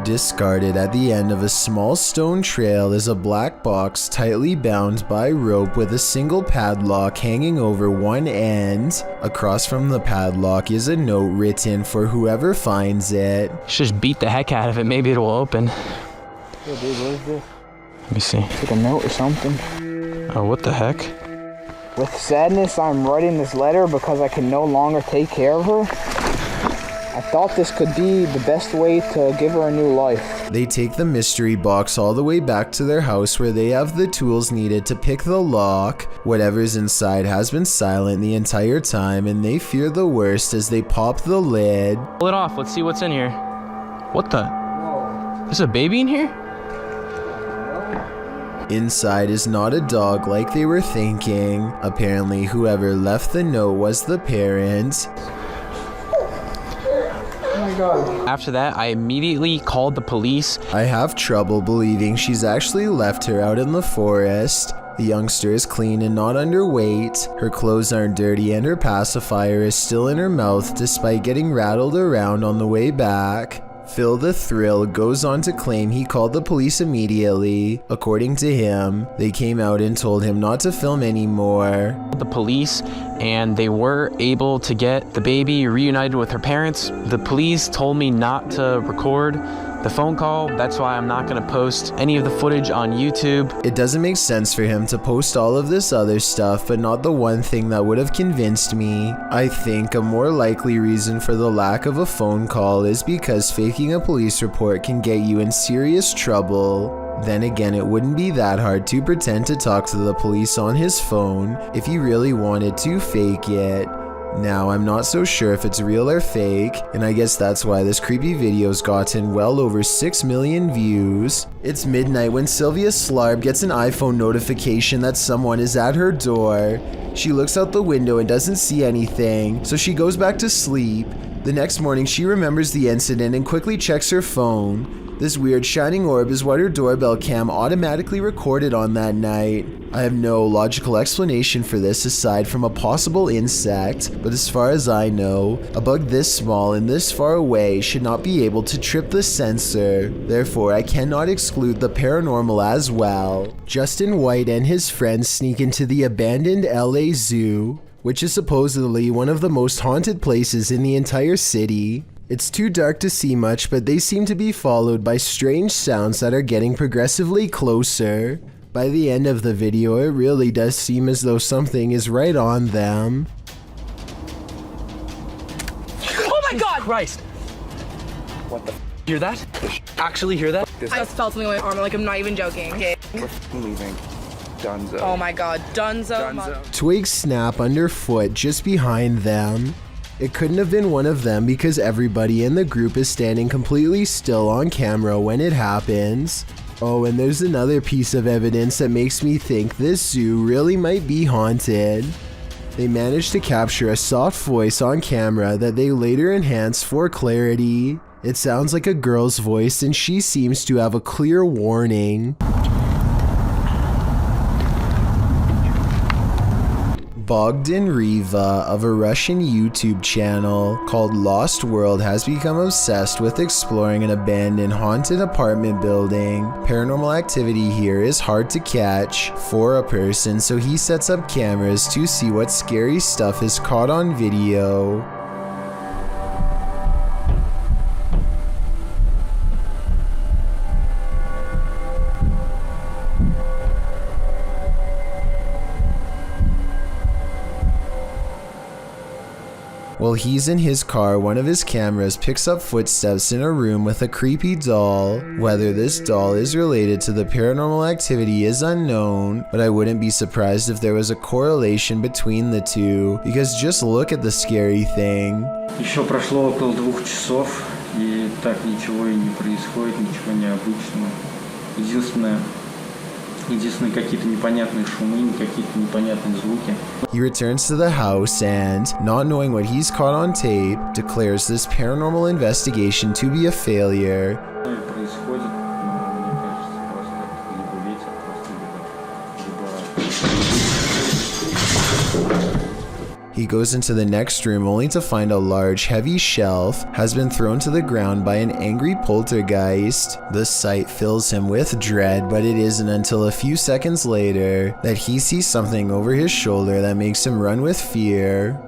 Speaker 1: Discarded at the end of a small stone trail is a black box tightly bound by rope with a single padlock hanging over one end. Across from the padlock is a note written for whoever finds it.
Speaker 17: Just beat the heck out of it, maybe it'll open.
Speaker 15: Yo, dude, what is this?
Speaker 17: Let me see.
Speaker 15: It's like a note or something.
Speaker 17: Oh, what the heck?
Speaker 15: With sadness, I'm writing this letter because I can no longer take care of her. I thought this could be the best way to give her a new life.
Speaker 1: They take the mystery box all the way back to their house where they have the tools needed to pick the lock. Whatever's inside has been silent the entire time, and they fear the worst as they pop the lid.
Speaker 17: Pull it off, let's see what's in here. What the? There's a baby in here?
Speaker 1: Inside is not a dog like they were thinking. Apparently whoever left the note was the parent.
Speaker 17: After that, I immediately called the police.
Speaker 1: I have trouble believing she's actually left her out in the forest. The youngster is clean and not underweight. Her clothes aren't dirty and her pacifier is still in her mouth despite getting rattled around on the way back. Phil the Thrill goes on to claim he called the police immediately. According to him, they came out and told him not to film anymore.
Speaker 17: The police, and they were able to get the baby reunited with her parents. The police told me not to record the phone call. That's why I'm not gonna post any of the footage on YouTube.
Speaker 1: It doesn't make sense for him to post all of this other stuff, but not the one thing that would have convinced me. I think a more likely reason for the lack of a phone call is because faking a police report can get you in serious trouble. Then again, it wouldn't be that hard to pretend to talk to the police on his phone if he really wanted to fake it. Now, I'm not so sure if it's real or fake, and I guess that's why this creepy video's gotten well over 6 million views. It's midnight when Sylvia Slarb gets an iPhone notification that someone is at her door. She looks out the window and doesn't see anything, so she goes back to sleep. The next morning, she remembers the incident and quickly checks her phone. This weird shining orb is what her doorbell cam automatically recorded on that night. I have no logical explanation for this aside from a possible insect, but as far as I know, a bug this small and this far away should not be able to trip the sensor. Therefore, I cannot exclude the paranormal as well. Justin White and his friends sneak into the abandoned LA Zoo, which is supposedly one of the most haunted places in the entire city. It's too dark to see much, but they seem to be followed by strange sounds that are getting progressively closer. By the end of the video, it really does seem as though something is right on them.
Speaker 16: Oh my god!
Speaker 17: Christ! What the hear that? Actually hear that?
Speaker 16: I just felt something on my arm, like I'm not even joking. Okay.
Speaker 5: We're leaving. Dunzo.
Speaker 16: Oh my god, Dunzo.
Speaker 1: Twigs snap underfoot just behind them. It couldn't have been one of them because everybody in the group is standing completely still on camera when it happens. Oh, and there's another piece of evidence that makes me think this zoo really might be haunted. They managed to capture a soft voice on camera that they later enhanced for clarity. It sounds like a girl's voice and she seems to have a clear warning. Bogdan Riva of a Russian YouTube channel called Lost World has become obsessed with exploring an abandoned haunted apartment building. Paranormal activity here is hard to catch for a person, so he sets up cameras to see what scary stuff is caught on video. While he's in his car, one of his cameras picks up footsteps in a room with a creepy doll. Whether this doll is related to the paranormal activity is unknown, but I wouldn't be surprised if there was a correlation between the two, because just look at the scary thing.
Speaker 11: Еще прошло около 2 часов, и так ничего и не происходит, ничего необычного. Единственные какие-то непонятные шумы, какие-то непонятные звуки.
Speaker 1: He returns to the house and, not knowing what he's caught on tape, declares this paranormal investigation to be a failure.
Speaker 11: Происходит, мне кажется, просто либо ветер, просто
Speaker 1: He goes into the next room only to find a large, heavy shelf has been thrown to the ground by an angry poltergeist. The sight fills him with dread, but it isn't until a few seconds later that he sees something over his shoulder that makes him run with fear.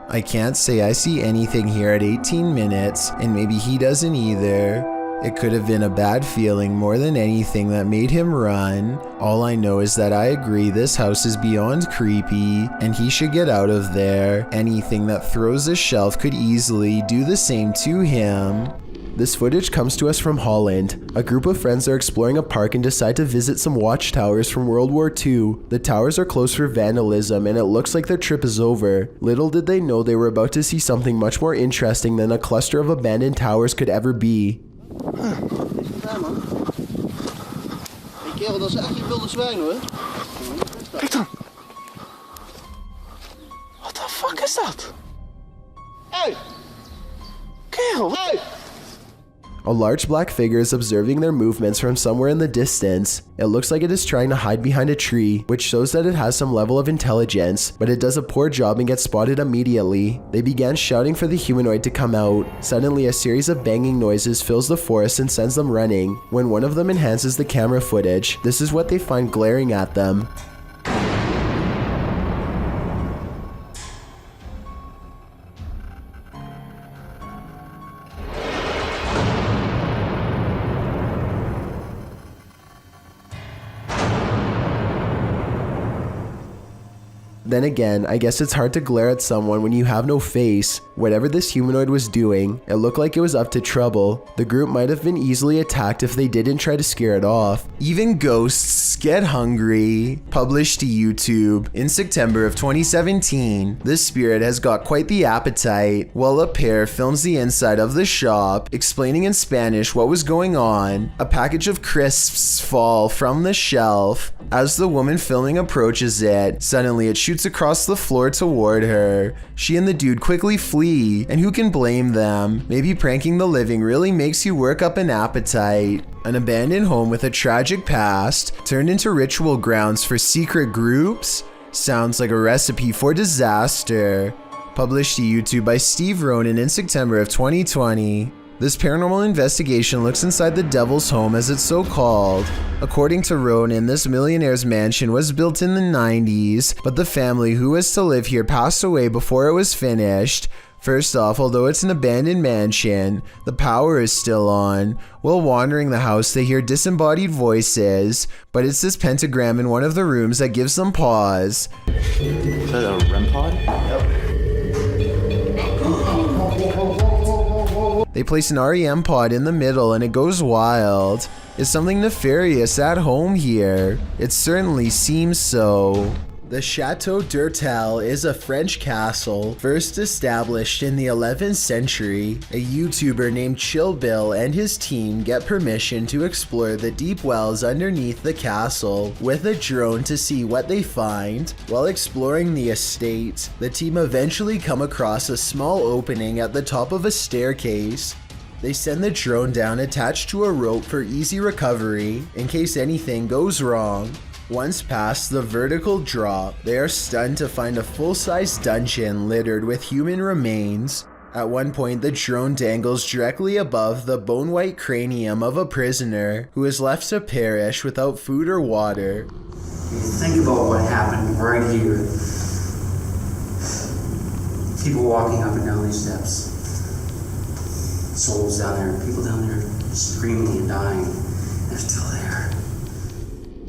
Speaker 1: I can't say I see anything here at 18 minutes, and maybe he doesn't either. It could have been a bad feeling more than anything that made him run. All I know is that I agree this house is beyond creepy, and he should get out of there. Anything that throws a shelf could easily do the same to him. This footage comes to us from Holland. A group of friends are exploring a park and decide to visit some watchtowers from World War II. The towers are closed for vandalism and it looks like their trip is over. Little did they know they were about to see something much more interesting than a cluster of abandoned towers could ever be.
Speaker 18: Kerel, dat is echt je wilde zwijn hoor.
Speaker 5: Kijk dan. What the fuck is dat?
Speaker 18: Hey!
Speaker 5: Kerel,
Speaker 18: hey!
Speaker 1: A large black figure is observing their movements from somewhere in the distance. It looks like it is trying to hide behind a tree, which shows that it has some level of intelligence, but it does a poor job and gets spotted immediately. They began shouting for the humanoid to come out. Suddenly, a series of banging noises fills the forest and sends them running. When one of them enhances the camera footage, this is what they find glaring at them. Then again, I guess it's hard to glare at someone when you have no face. Whatever this humanoid was doing, it looked like it was up to trouble. The group might have been easily attacked if they didn't try to scare it off. Even ghosts get hungry. Published to YouTube. In September of 2017, this spirit has got quite the appetite. While a pair films the inside of the shop, explaining in Spanish what was going on, a package of crisps fall from the shelf. As the woman filming approaches it, suddenly it shoots across the floor toward her. She and the dude quickly flee, and who can blame them? Maybe pranking the living really makes you work up an appetite. An abandoned home with a tragic past turned into ritual grounds for secret groups? Sounds like a recipe for disaster. Published to YouTube by Steve Ronan in September of 2020. This paranormal investigation looks inside the devil's home, as it's so called. According to Ronan, this millionaire's mansion was built in the 90s, but the family who was to live here passed away before it was finished. First off, although it's an abandoned mansion, the power is still on. While wandering the house, they hear disembodied voices, but it's this pentagram in one of the rooms that gives them pause.
Speaker 6: Is that a REM pod? Yep.
Speaker 1: They place an REM pod in the middle and it goes wild. Is something nefarious at home here? It certainly seems so. The Chateau d'Urtel is a French castle first established in the 11th century. A YouTuber named Chill Bill and his team get permission to explore the deep wells underneath the castle with a drone to see what they find. While exploring the estate, the team eventually come across a small opening at the top of a staircase. They send the drone down attached to a rope for easy recovery in case anything goes wrong. Once past the vertical drop, they are stunned to find a full-size dungeon littered with human remains. At one point, the drone dangles directly above the bone-white cranium of a prisoner who is left to perish without food or water.
Speaker 19: Think about what happened right here. People walking up and down these steps. Souls down there, people down there screaming and dying. They're still there.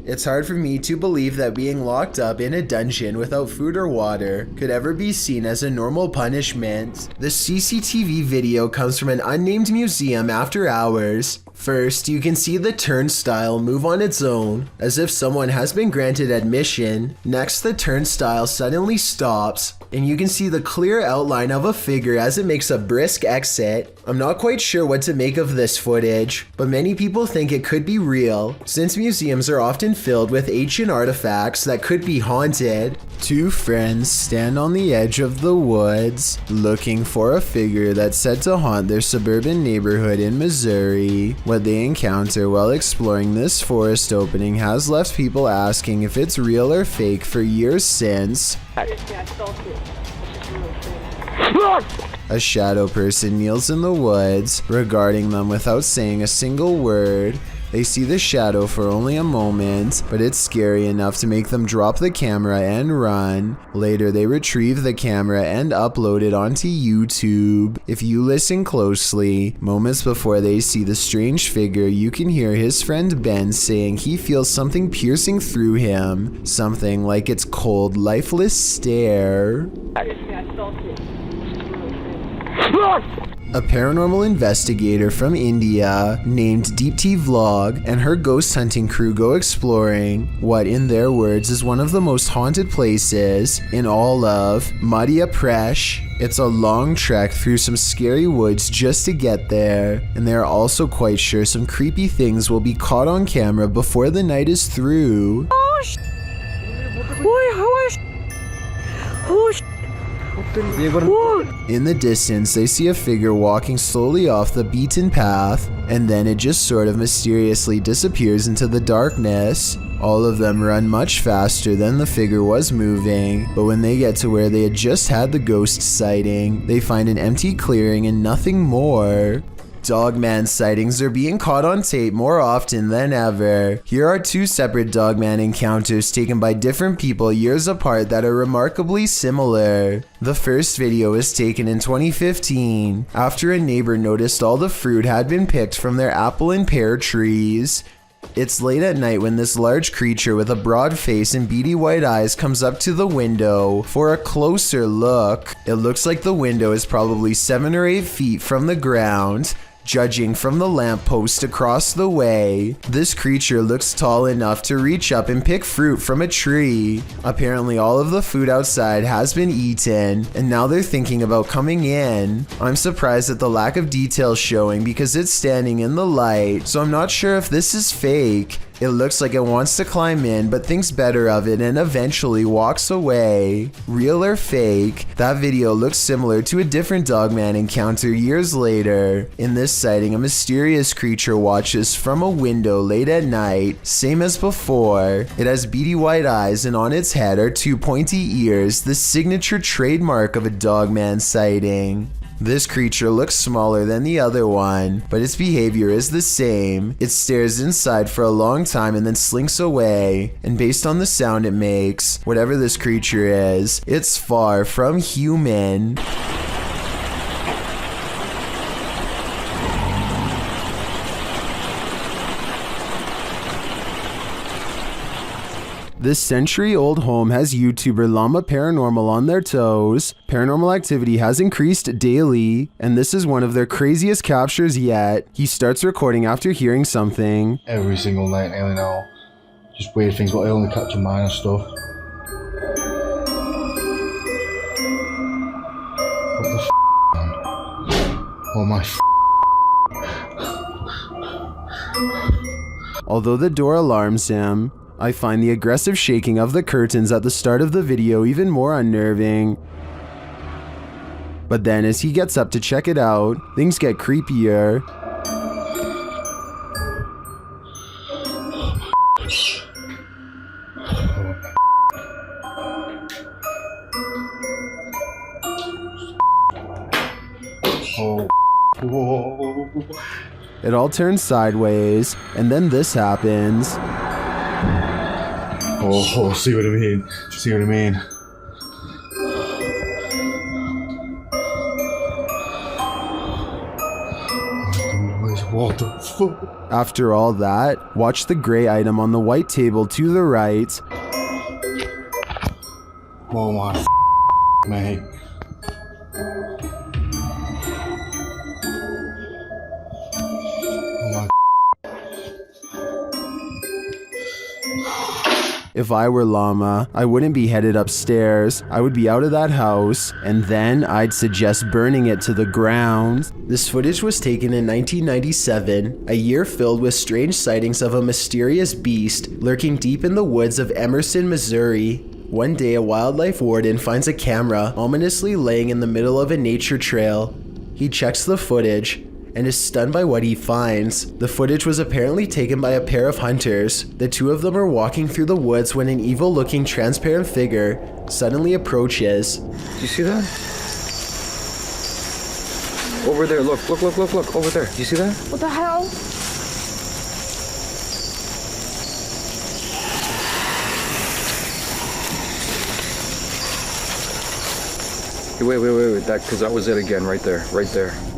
Speaker 1: It's hard for me to believe that being locked up in a dungeon without food or water could ever be seen as a normal punishment. The CCTV video comes from an unnamed museum after hours. First, you can see the turnstile move on its own, as if someone has been granted admission. Next, the turnstile suddenly stops, and you can see the clear outline of a figure as it makes a brisk exit. I'm not quite sure what to make of this footage, but many people think it could be real, since museums are often filled with ancient artifacts that could be haunted. Two friends stand on the edge of the woods, looking for a figure that's said to haunt their suburban neighborhood in Missouri. What they encounter while exploring this forest opening has left people asking if it's real or fake for years since. A shadow person kneels in the woods, regarding them without saying a single word. They see the shadow for only a moment, but it's scary enough to make them drop the camera and run. Later, they retrieve the camera and upload it onto YouTube. If you listen closely, moments before they see the strange figure, you can hear his friend Ben saying he feels something piercing through him. Something like its cold, lifeless stare. A paranormal investigator from India named Deep T Vlog and her ghost hunting crew go exploring what, in their words, is one of the most haunted places in all of Madhya Pradesh. It's a long trek through some scary woods just to get there, and they are also quite sure some creepy things will be caught on camera before the night is through. In the distance, they see a figure walking slowly off the beaten path, and then it just sort of mysteriously disappears into the darkness. All of them run much faster than the figure was moving, but when they get to where they had just had the ghost sighting, they find an empty clearing and nothing more. Dogman sightings are being caught on tape more often than ever. Here are two separate Dogman encounters taken by different people years apart that are remarkably similar. The first video was taken in 2015, after a neighbor noticed all the fruit had been picked from their apple and pear trees. It's late at night when this large creature with a broad face and beady white eyes comes up to the window for a closer look. It looks like the window is probably 7 or 8 feet from the ground. Judging from the lamppost across the way, this creature looks tall enough to reach up and pick fruit from a tree. Apparently all of the food outside has been eaten, and now they're thinking about coming in. I'm surprised at the lack of details showing because it's standing in the light, so I'm not sure if this is fake. It looks like it wants to climb in, but thinks better of it and eventually walks away. Real or fake, that video looks similar to a different Dogman encounter years later. In this sighting, a mysterious creature watches from a window late at night, same as before. It has beady white eyes and on its head are 2 pointy ears, the signature trademark of a Dogman sighting. This creature looks smaller than the other one, but its behavior is the same. It stares inside for a long time and then slinks away, and based on the sound it makes, whatever this creature is, it's far from human. This century-old home has YouTuber Llama Paranormal on their toes. Paranormal activity has increased daily, and this is one of their craziest captures yet. He starts recording after hearing something.
Speaker 5: Every single night, I know. Just weird things, but I only capture minor stuff. What the man? Oh my
Speaker 1: Although the door alarms him, I find the aggressive shaking of the curtains at the start of the video even more unnerving. But then as he gets up to check it out, things get creepier.
Speaker 5: Oh. Whoa.
Speaker 1: It all turns sideways, and then this happens.
Speaker 5: Oh, see what I mean? See what I mean? What the fuck?
Speaker 1: After all that, watch the gray item on the white table to the right.
Speaker 5: Oh my mate.
Speaker 1: If I were Llama, I wouldn't be headed upstairs. I would be out of that house, and then I'd suggest burning it to the ground. This footage was taken in 1997, a year filled with strange sightings of a mysterious beast lurking deep in the woods of Emerson, Missouri. One day, a wildlife warden finds a camera ominously laying in the middle of a nature trail. He checks the footage and is stunned by what he finds. The footage was apparently taken by a pair of hunters. The two of them are walking through the woods when an evil-looking transparent figure suddenly approaches.
Speaker 6: Do you see that? Over there, look, over there. Do you see that?
Speaker 9: What the hell?
Speaker 6: Wait, because that was it again, right there.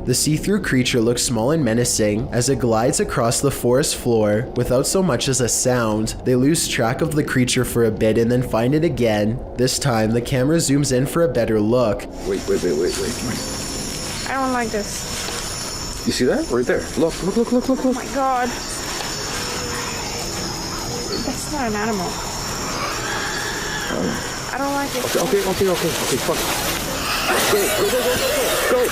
Speaker 1: The see-through creature looks small and menacing as it glides across the forest floor without so much as a sound. They lose track of the creature for a bit and then find it again. This time, the camera zooms in for a better look.
Speaker 6: Wait.
Speaker 9: I don't like this.
Speaker 6: You see that? Right there. Look.
Speaker 9: Oh my god. That's not an animal. I don't like it.
Speaker 6: Okay, fuck. Go.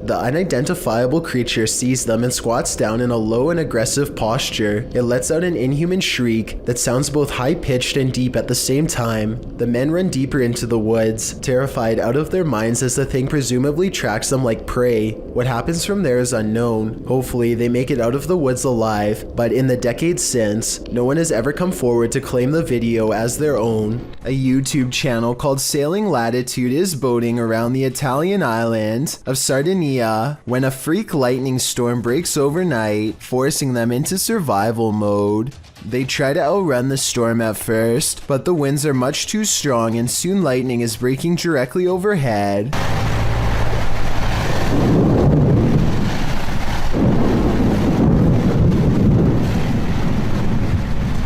Speaker 1: The unidentifiable creature sees them and squats down in a low and aggressive posture. It lets out an inhuman shriek that sounds both high-pitched and deep at the same time. The men run deeper into the woods, terrified out of their minds as the thing presumably tracks them like prey. What happens from there is unknown. Hopefully, they make it out of the woods alive, but in the decades since, no one has ever come forward to claim the video as their own. A YouTube channel called Sailing Latitude is boating around the Italian island of Sardinia when a freak lightning storm breaks overnight, forcing them into survival mode. They try to outrun the storm at first, but the winds are much too strong and soon lightning is breaking directly overhead.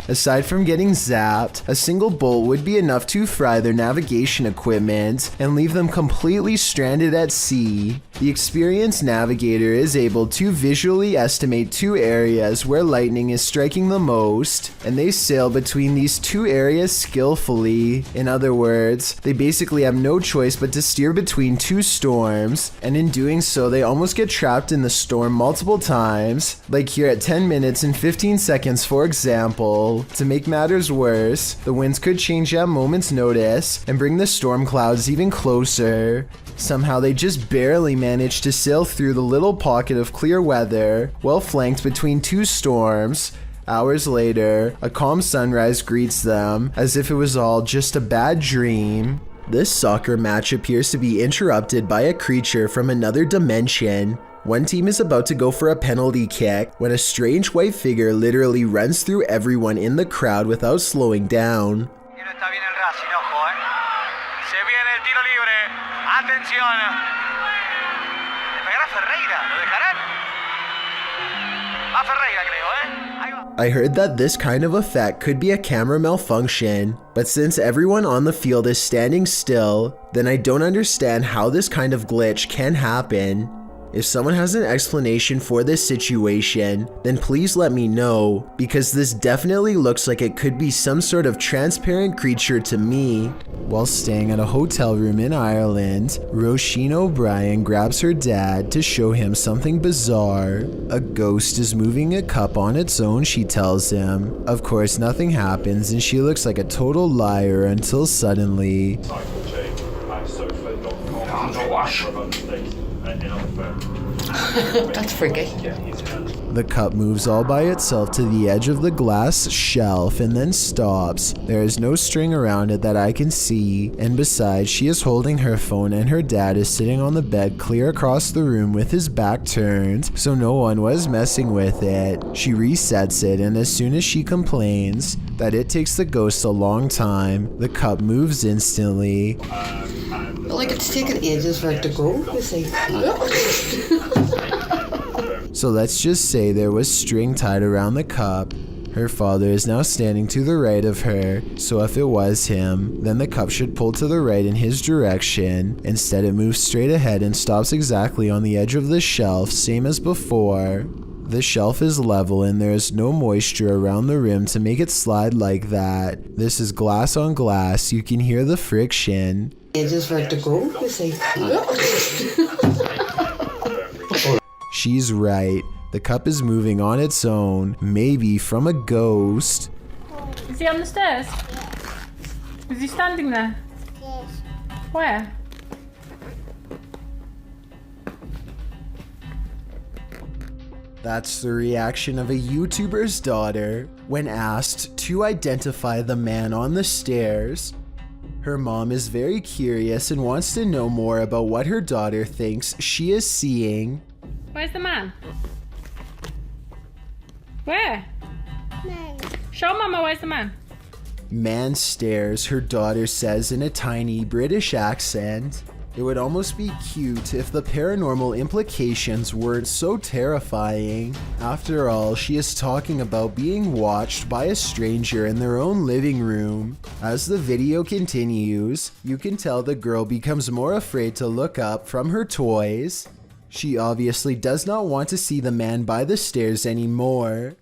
Speaker 1: Aside from getting zapped, a single bolt would be enough to fry their navigation equipment and leave them completely stranded at sea. The experienced navigator is able to visually estimate 2 areas where lightning is striking the most, and they sail between these 2 areas skillfully. In other words, they basically have no choice but to steer between 2 storms, and in doing so they almost get trapped in the storm multiple times, like here at 10 minutes and 15 seconds for example. To make matters worse, the winds could change at a moment's notice and bring the storm clouds even closer. Somehow they just barely managed to sail through the little pocket of clear weather, well flanked between 2 storms. Hours later, a calm sunrise greets them, as if it was all just a bad dream. This soccer match appears to be interrupted by a creature from another dimension. One team is about to go for a penalty kick when a strange white figure literally runs through everyone in the crowd without slowing down. I heard that this kind of effect could be a camera malfunction, but since everyone on the field is standing still, then I don't understand how this kind of glitch can happen. If someone has an explanation for this situation, then please let me know, because this definitely looks like it could be some sort of transparent creature to me. While staying at a hotel room in Ireland, Roisin O'Brien grabs her dad to show him something bizarre. A ghost is moving a cup on its own, she tells him. Of course, nothing happens and she looks like a total liar until suddenly...
Speaker 14: That's freaky.
Speaker 1: The cup moves all by itself to the edge of the glass shelf and then stops. There is no string around it that I can see, and besides, she is holding her phone and her dad is sitting on the bed clear across the room with his back turned, so no one was messing with it. She resets it, and as soon as she complains that it takes the ghost a long time, the cup moves instantly.
Speaker 14: But like it's taken ages for it to go, you see.
Speaker 1: So let's just say there was string tied around the cup. Her father is now standing to the right of her, so if it was him, then the cup should pull to the right in his direction. Instead it moves straight ahead and stops exactly on the edge of the shelf, same as before. The shelf is level and there is no moisture around the rim to make it slide like that. This is glass on glass, you can hear the friction.
Speaker 14: Ages for it to go, you see.
Speaker 1: She's right. The cup is moving on its own, maybe from a ghost.
Speaker 20: Is he on the stairs? Is he standing there?
Speaker 21: Yes.
Speaker 20: Where?
Speaker 1: That's the reaction of a YouTuber's daughter when asked to identify the man on the stairs. Her mom is very curious and wants to know more about what her daughter thinks she is seeing.
Speaker 20: Where's the man? Where?
Speaker 21: Man.
Speaker 20: Show Mama where's the man.
Speaker 1: Man stares, her daughter says in a tiny British accent. It would almost be cute if the paranormal implications weren't so terrifying. After all, she is talking about being watched by a stranger in their own living room. As the video continues, you can tell the girl becomes more afraid to look up from her toys. She obviously does not want to see the man by the stairs anymore.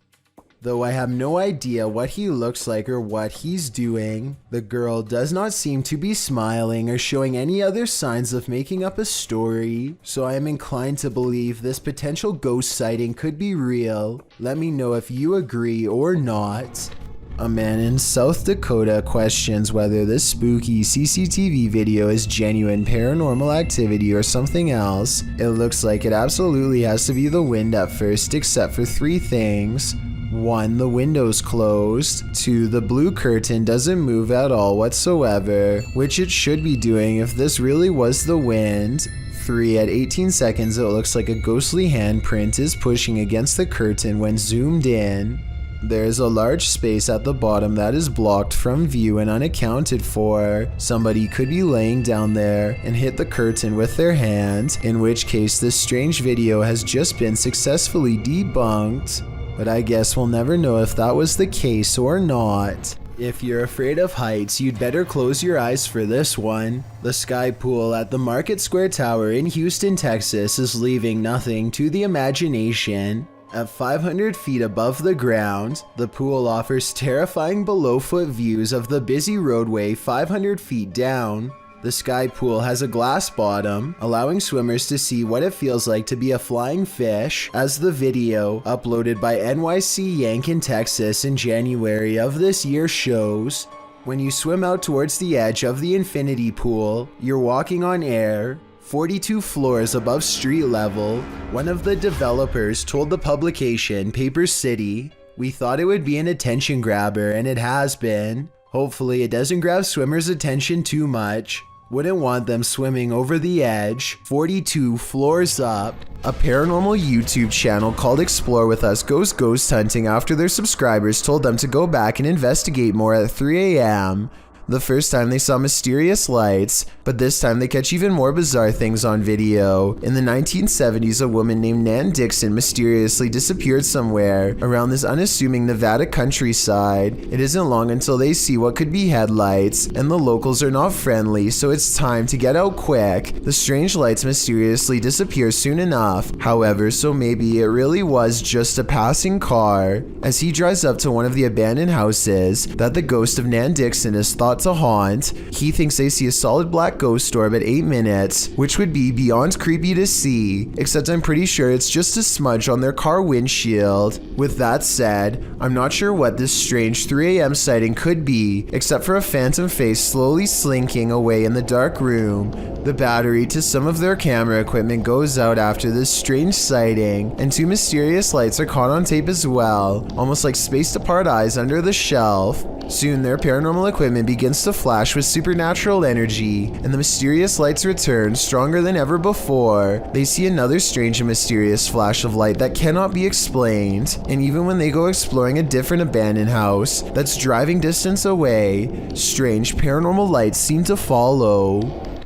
Speaker 1: Though I have no idea what he looks like or what he's doing, the girl does not seem to be smiling or showing any other signs of making up a story, so I am inclined to believe this potential ghost sighting could be real. Let me know if you agree or not. A man in South Dakota questions whether this spooky CCTV video is genuine paranormal activity or something else. It looks like it absolutely has to be the wind at first, except for 3 things. 1. The window's closed. 2. The blue curtain doesn't move at all whatsoever, which it should be doing if this really was the wind. 3. At 18 seconds, it looks like a ghostly handprint is pushing against the curtain when zoomed in. There is a large space at the bottom that is blocked from view and unaccounted for. Somebody could be laying down there and hit the curtain with their hand, in which case this strange video has just been successfully debunked. But I guess we'll never know if that was the case or not. If you're afraid of heights, you'd better close your eyes for this one. The sky pool at the Market Square Tower in Houston, Texas is leaving nothing to the imagination. At 500 feet above the ground, the pool offers terrifying below-foot views of the busy roadway 500 feet down. The sky pool has a glass bottom, allowing swimmers to see what it feels like to be a flying fish, as the video, uploaded by NYC Yank in Texas in January of this year shows. When you swim out towards the edge of the infinity pool, you're walking on air, 42 floors above street level. One of the developers told the publication Paper City, "We thought it would be an attention grabber, and it has been. Hopefully it doesn't grab swimmers' attention too much. Wouldn't want them swimming over the edge, 42 floors up." A paranormal YouTube channel called Explore With Us goes ghost hunting after their subscribers told them to go back and investigate more at 3 a.m. The first time they saw mysterious lights, but this time they catch even more bizarre things on video. In the 1970s, a woman named Nan Dixon mysteriously disappeared somewhere around this unassuming Nevada countryside. It isn't long until they see what could be headlights, and the locals are not friendly, so it's time to get out quick. The strange lights mysteriously disappear soon enough, however, so maybe it really was just a passing car. As he drives up to one of the abandoned houses that the ghost of Nan Dixon is thought to haunt, he thinks they see a solid black ghost orb at 8 minutes, which would be beyond creepy to see, except I'm pretty sure it's just a smudge on their car windshield. With that said, I'm not sure what this strange 3 a.m. sighting could be, except for a phantom face slowly slinking away in the dark room. The battery to some of their camera equipment goes out after this strange sighting, and 2 mysterious lights are caught on tape as well, almost like spaced apart eyes under the shelf. Soon their paranormal equipment begins to flash with supernatural energy, and the mysterious lights return stronger than ever before. They see another strange and mysterious flash of light that cannot be explained, and even when they go exploring a different abandoned house that's driving distance away, strange paranormal lights seem to follow.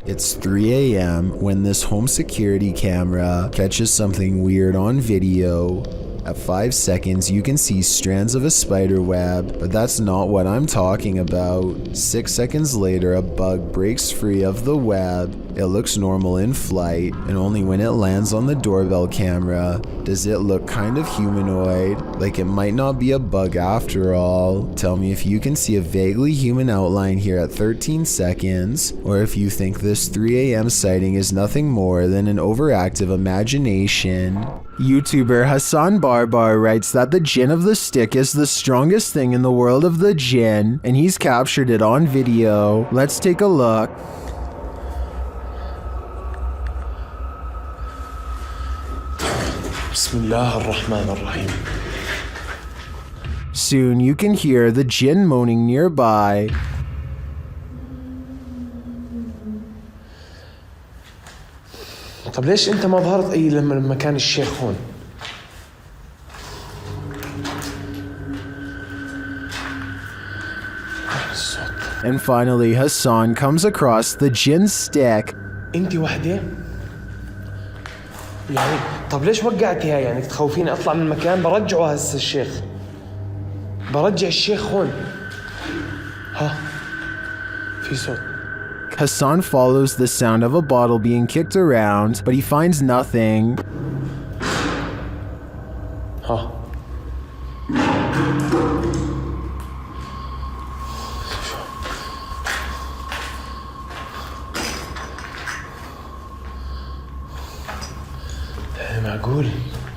Speaker 1: It's 3 a.m. when this home security camera catches something weird on video. At 5 seconds, you can see strands of a spider web, but that's not what I'm talking about. 6 seconds later, a bug breaks free of the web. It looks normal in flight, and only when it lands on the doorbell camera does it look kind of humanoid, like it might not be a bug after all. Tell me if you can see a vaguely human outline here at 13 seconds, or if you think this 3 a.m. sighting is nothing more than an overactive imagination. YouTuber Hassan Barbar writes that the jinn of the stick is the strongest thing in the world of the jinn, and he's captured it on video. Let's take a look. Soon you can hear the jinn moaning nearby.
Speaker 21: طب ليش انت ما ظهرت اي لما كان الشيخ هون؟
Speaker 1: And finally, Hassan comes across the jinn stick.
Speaker 21: انت وحده؟ يعني طب ليش وقعتيها؟ يعني تخوفيني اطلع من المكان؟ برجعه هسه الشيخ. برجع الشيخ هون. ها في صوت.
Speaker 1: Hassan follows the sound of a bottle being kicked around, but he finds nothing.
Speaker 21: ها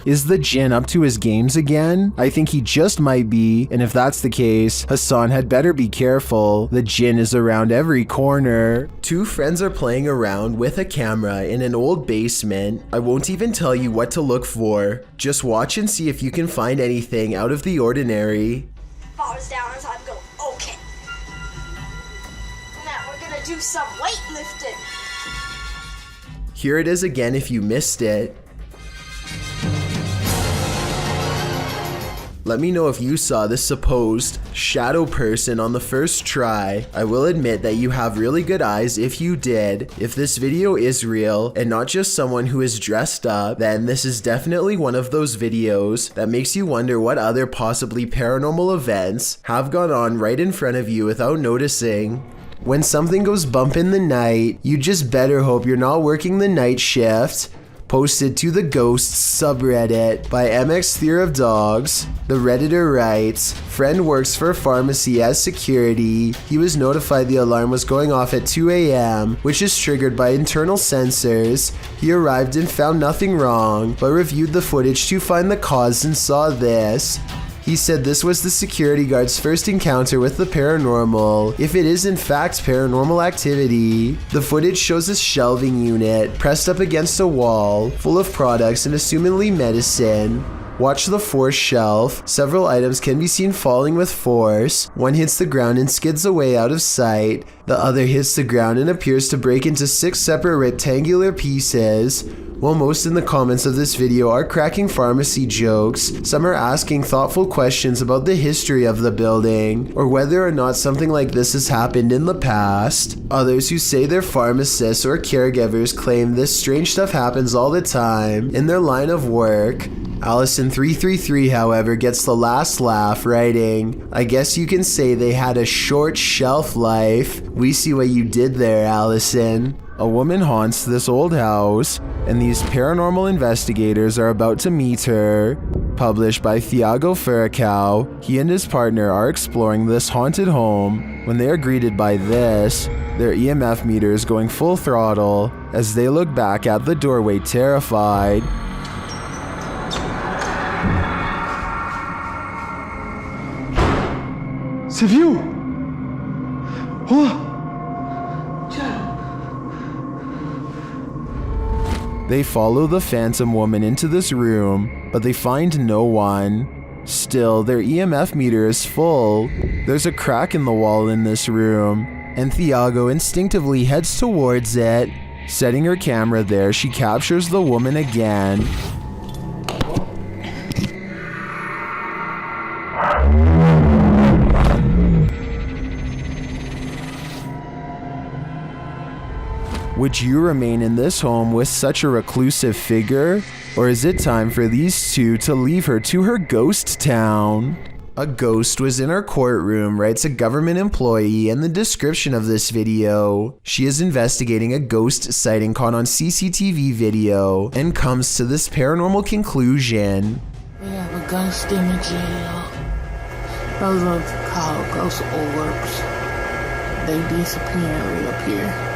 Speaker 1: Is the Jinn up to his games again? I think he just might be, and if that's the case, Hassan had better be careful. The Jinn is around every corner. Two friends are playing around with a camera in an old basement. I won't even tell you what to look for. Just watch and see if you can find anything out of the ordinary.
Speaker 9: Falls down as I go, okay. Now we're gonna do some weightlifting.
Speaker 1: Here it is again if you missed it. Let me know if you saw this supposed shadow person on the first try. I will admit that you have really good eyes if you did. If this video is real and not just someone who is dressed up, then this is definitely one of those videos that makes you wonder what other possibly paranormal events have gone on right in front of you without noticing. When something goes bump in the night, you just better hope you're not working the night shift. Posted to the Ghosts subreddit by MX Theory of Dogs. The Redditor writes, friend works for a pharmacy as security. He was notified the alarm was going off at 2 a.m., which is triggered by internal sensors. He arrived and found nothing wrong, but reviewed the footage to find the cause and saw this. He said this was the security guard's first encounter with the paranormal, if it is in fact paranormal activity. The footage shows a shelving unit pressed up against a wall, full of products and assumedly medicine. Watch the fourth shelf. Several items can be seen falling with force. One hits the ground and skids away out of sight. The other hits the ground and appears to break into 6 separate rectangular pieces. While most in the comments of this video are cracking pharmacy jokes, some are asking thoughtful questions about the history of the building, or whether or not something like this has happened in the past. Others who say they're pharmacists or caregivers claim this strange stuff happens all the time in their line of work. Allison333, however, gets the last laugh, writing, I guess you can say they had a short shelf life. We see what you did there, Allison. A woman haunts this old house, and these paranormal investigators are about to meet her. Published by Thiago Furacao, he and his partner are exploring this haunted home when they are greeted by this, their EMF meters going full throttle as they look back at the doorway terrified.
Speaker 21: C'est vieux! Oh!
Speaker 1: They follow the phantom woman into this room, but they find no one. Still, their EMF meter is full. There's a crack in the wall in this room, and Thiago instinctively heads towards it. Setting her camera there, she captures the woman again. Would you remain in this home with such a reclusive figure? Or is it time for these two to leave her to her ghost town? A ghost was in our courtroom, writes a government employee in the description of this video. She is investigating a ghost sighting caught on CCTV video and comes to this paranormal conclusion.
Speaker 2: We have a ghost in the jail. Those are called ghost orbs. They disappear and reappear.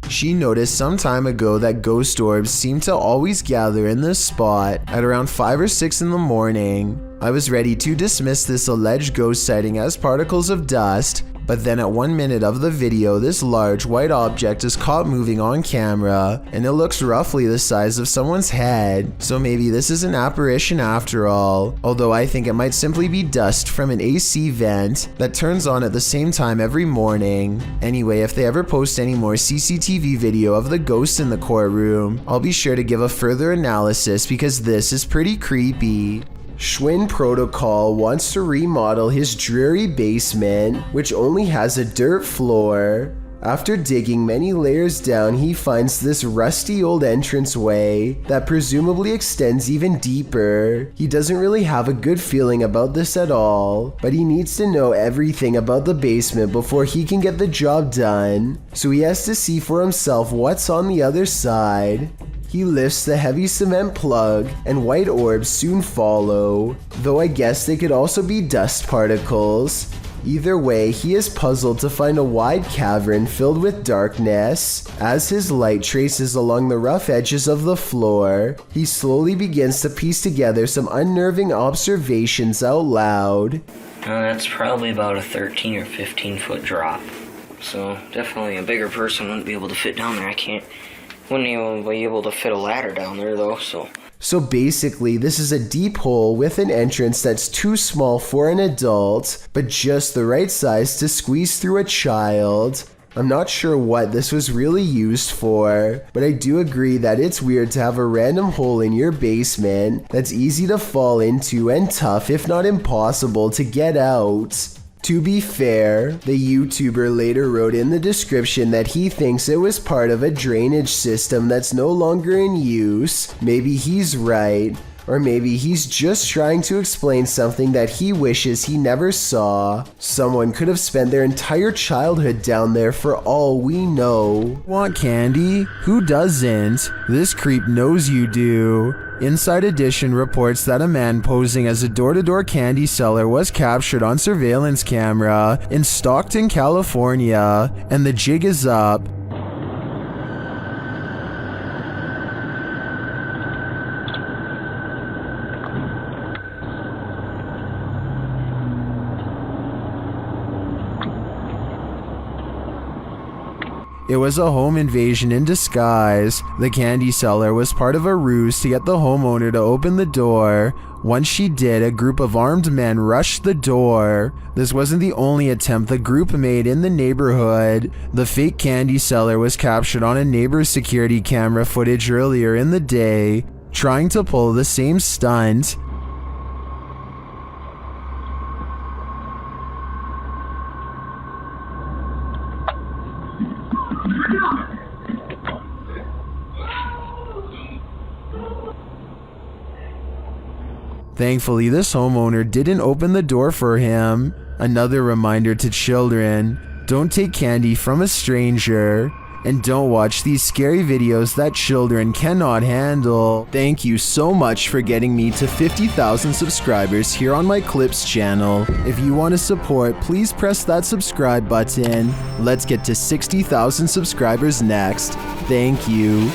Speaker 1: She noticed some time ago that ghost orbs seem to always gather in this spot at around 5 or 6 in the morning. I was ready to dismiss this alleged ghost sighting as particles of dust, but then at 1 minute of the video, this large white object is caught moving on camera, and it looks roughly the size of someone's head, so maybe this is an apparition after all, although I think it might simply be dust from an AC vent that turns on at the same time every morning. Anyway, if they ever post any more CCTV video of the ghost in the courtroom, I'll be sure to give a further analysis because this is pretty creepy. Schwinn Protocol wants to remodel his dreary basement, which only has a dirt floor. After digging many layers down, he finds this rusty old entranceway that presumably extends even deeper. He doesn't really have a good feeling about this at all, but he needs to know everything about the basement before he can get the job done, so he has to see for himself what's on the other side. He lifts the heavy cement plug, and white orbs soon follow, though I guess they could also be dust particles. Either way, he is puzzled to find a wide cavern filled with darkness. As his light traces along the rough edges of the floor, he slowly begins to piece together some unnerving observations out loud.
Speaker 3: That's probably about a 13 or 15 foot drop. So definitely a bigger person wouldn't be able to fit down there. Wouldn't even be able to fit a ladder down there though,
Speaker 1: So basically, this is a deep hole with an entrance that's too small for an adult, but just the right size to squeeze through a child. I'm not sure what this was really used for, but I do agree that it's weird to have a random hole in your basement that's easy to fall into and tough, if not impossible, to get out. To be fair, the YouTuber later wrote in the description that he thinks it was part of a drainage system that's no longer in use. Maybe he's right, or maybe he's just trying to explain something that he wishes he never saw. Someone could have spent their entire childhood down there for all we know. Want candy? Who doesn't? This creep knows you do. Inside Edition reports that a man posing as a door-to-door candy seller was captured on surveillance camera in Stockton, California, and the jig is up. It was a home invasion in disguise. The candy seller was part of a ruse to get the homeowner to open the door. Once she did, a group of armed men rushed the door. This wasn't the only attempt the group made in the neighborhood. The fake candy seller was captured on a neighbor's security camera footage earlier in the day, trying to pull the same stunt. Thankfully, this homeowner didn't open the door for him. Another reminder to children: don't take candy from a stranger, and don't watch these scary videos that children cannot handle. Thank you so much for getting me to 50,000 subscribers here on my Clips channel. If you want to support, please press that subscribe button. Let's get to 60,000 subscribers next. Thank you.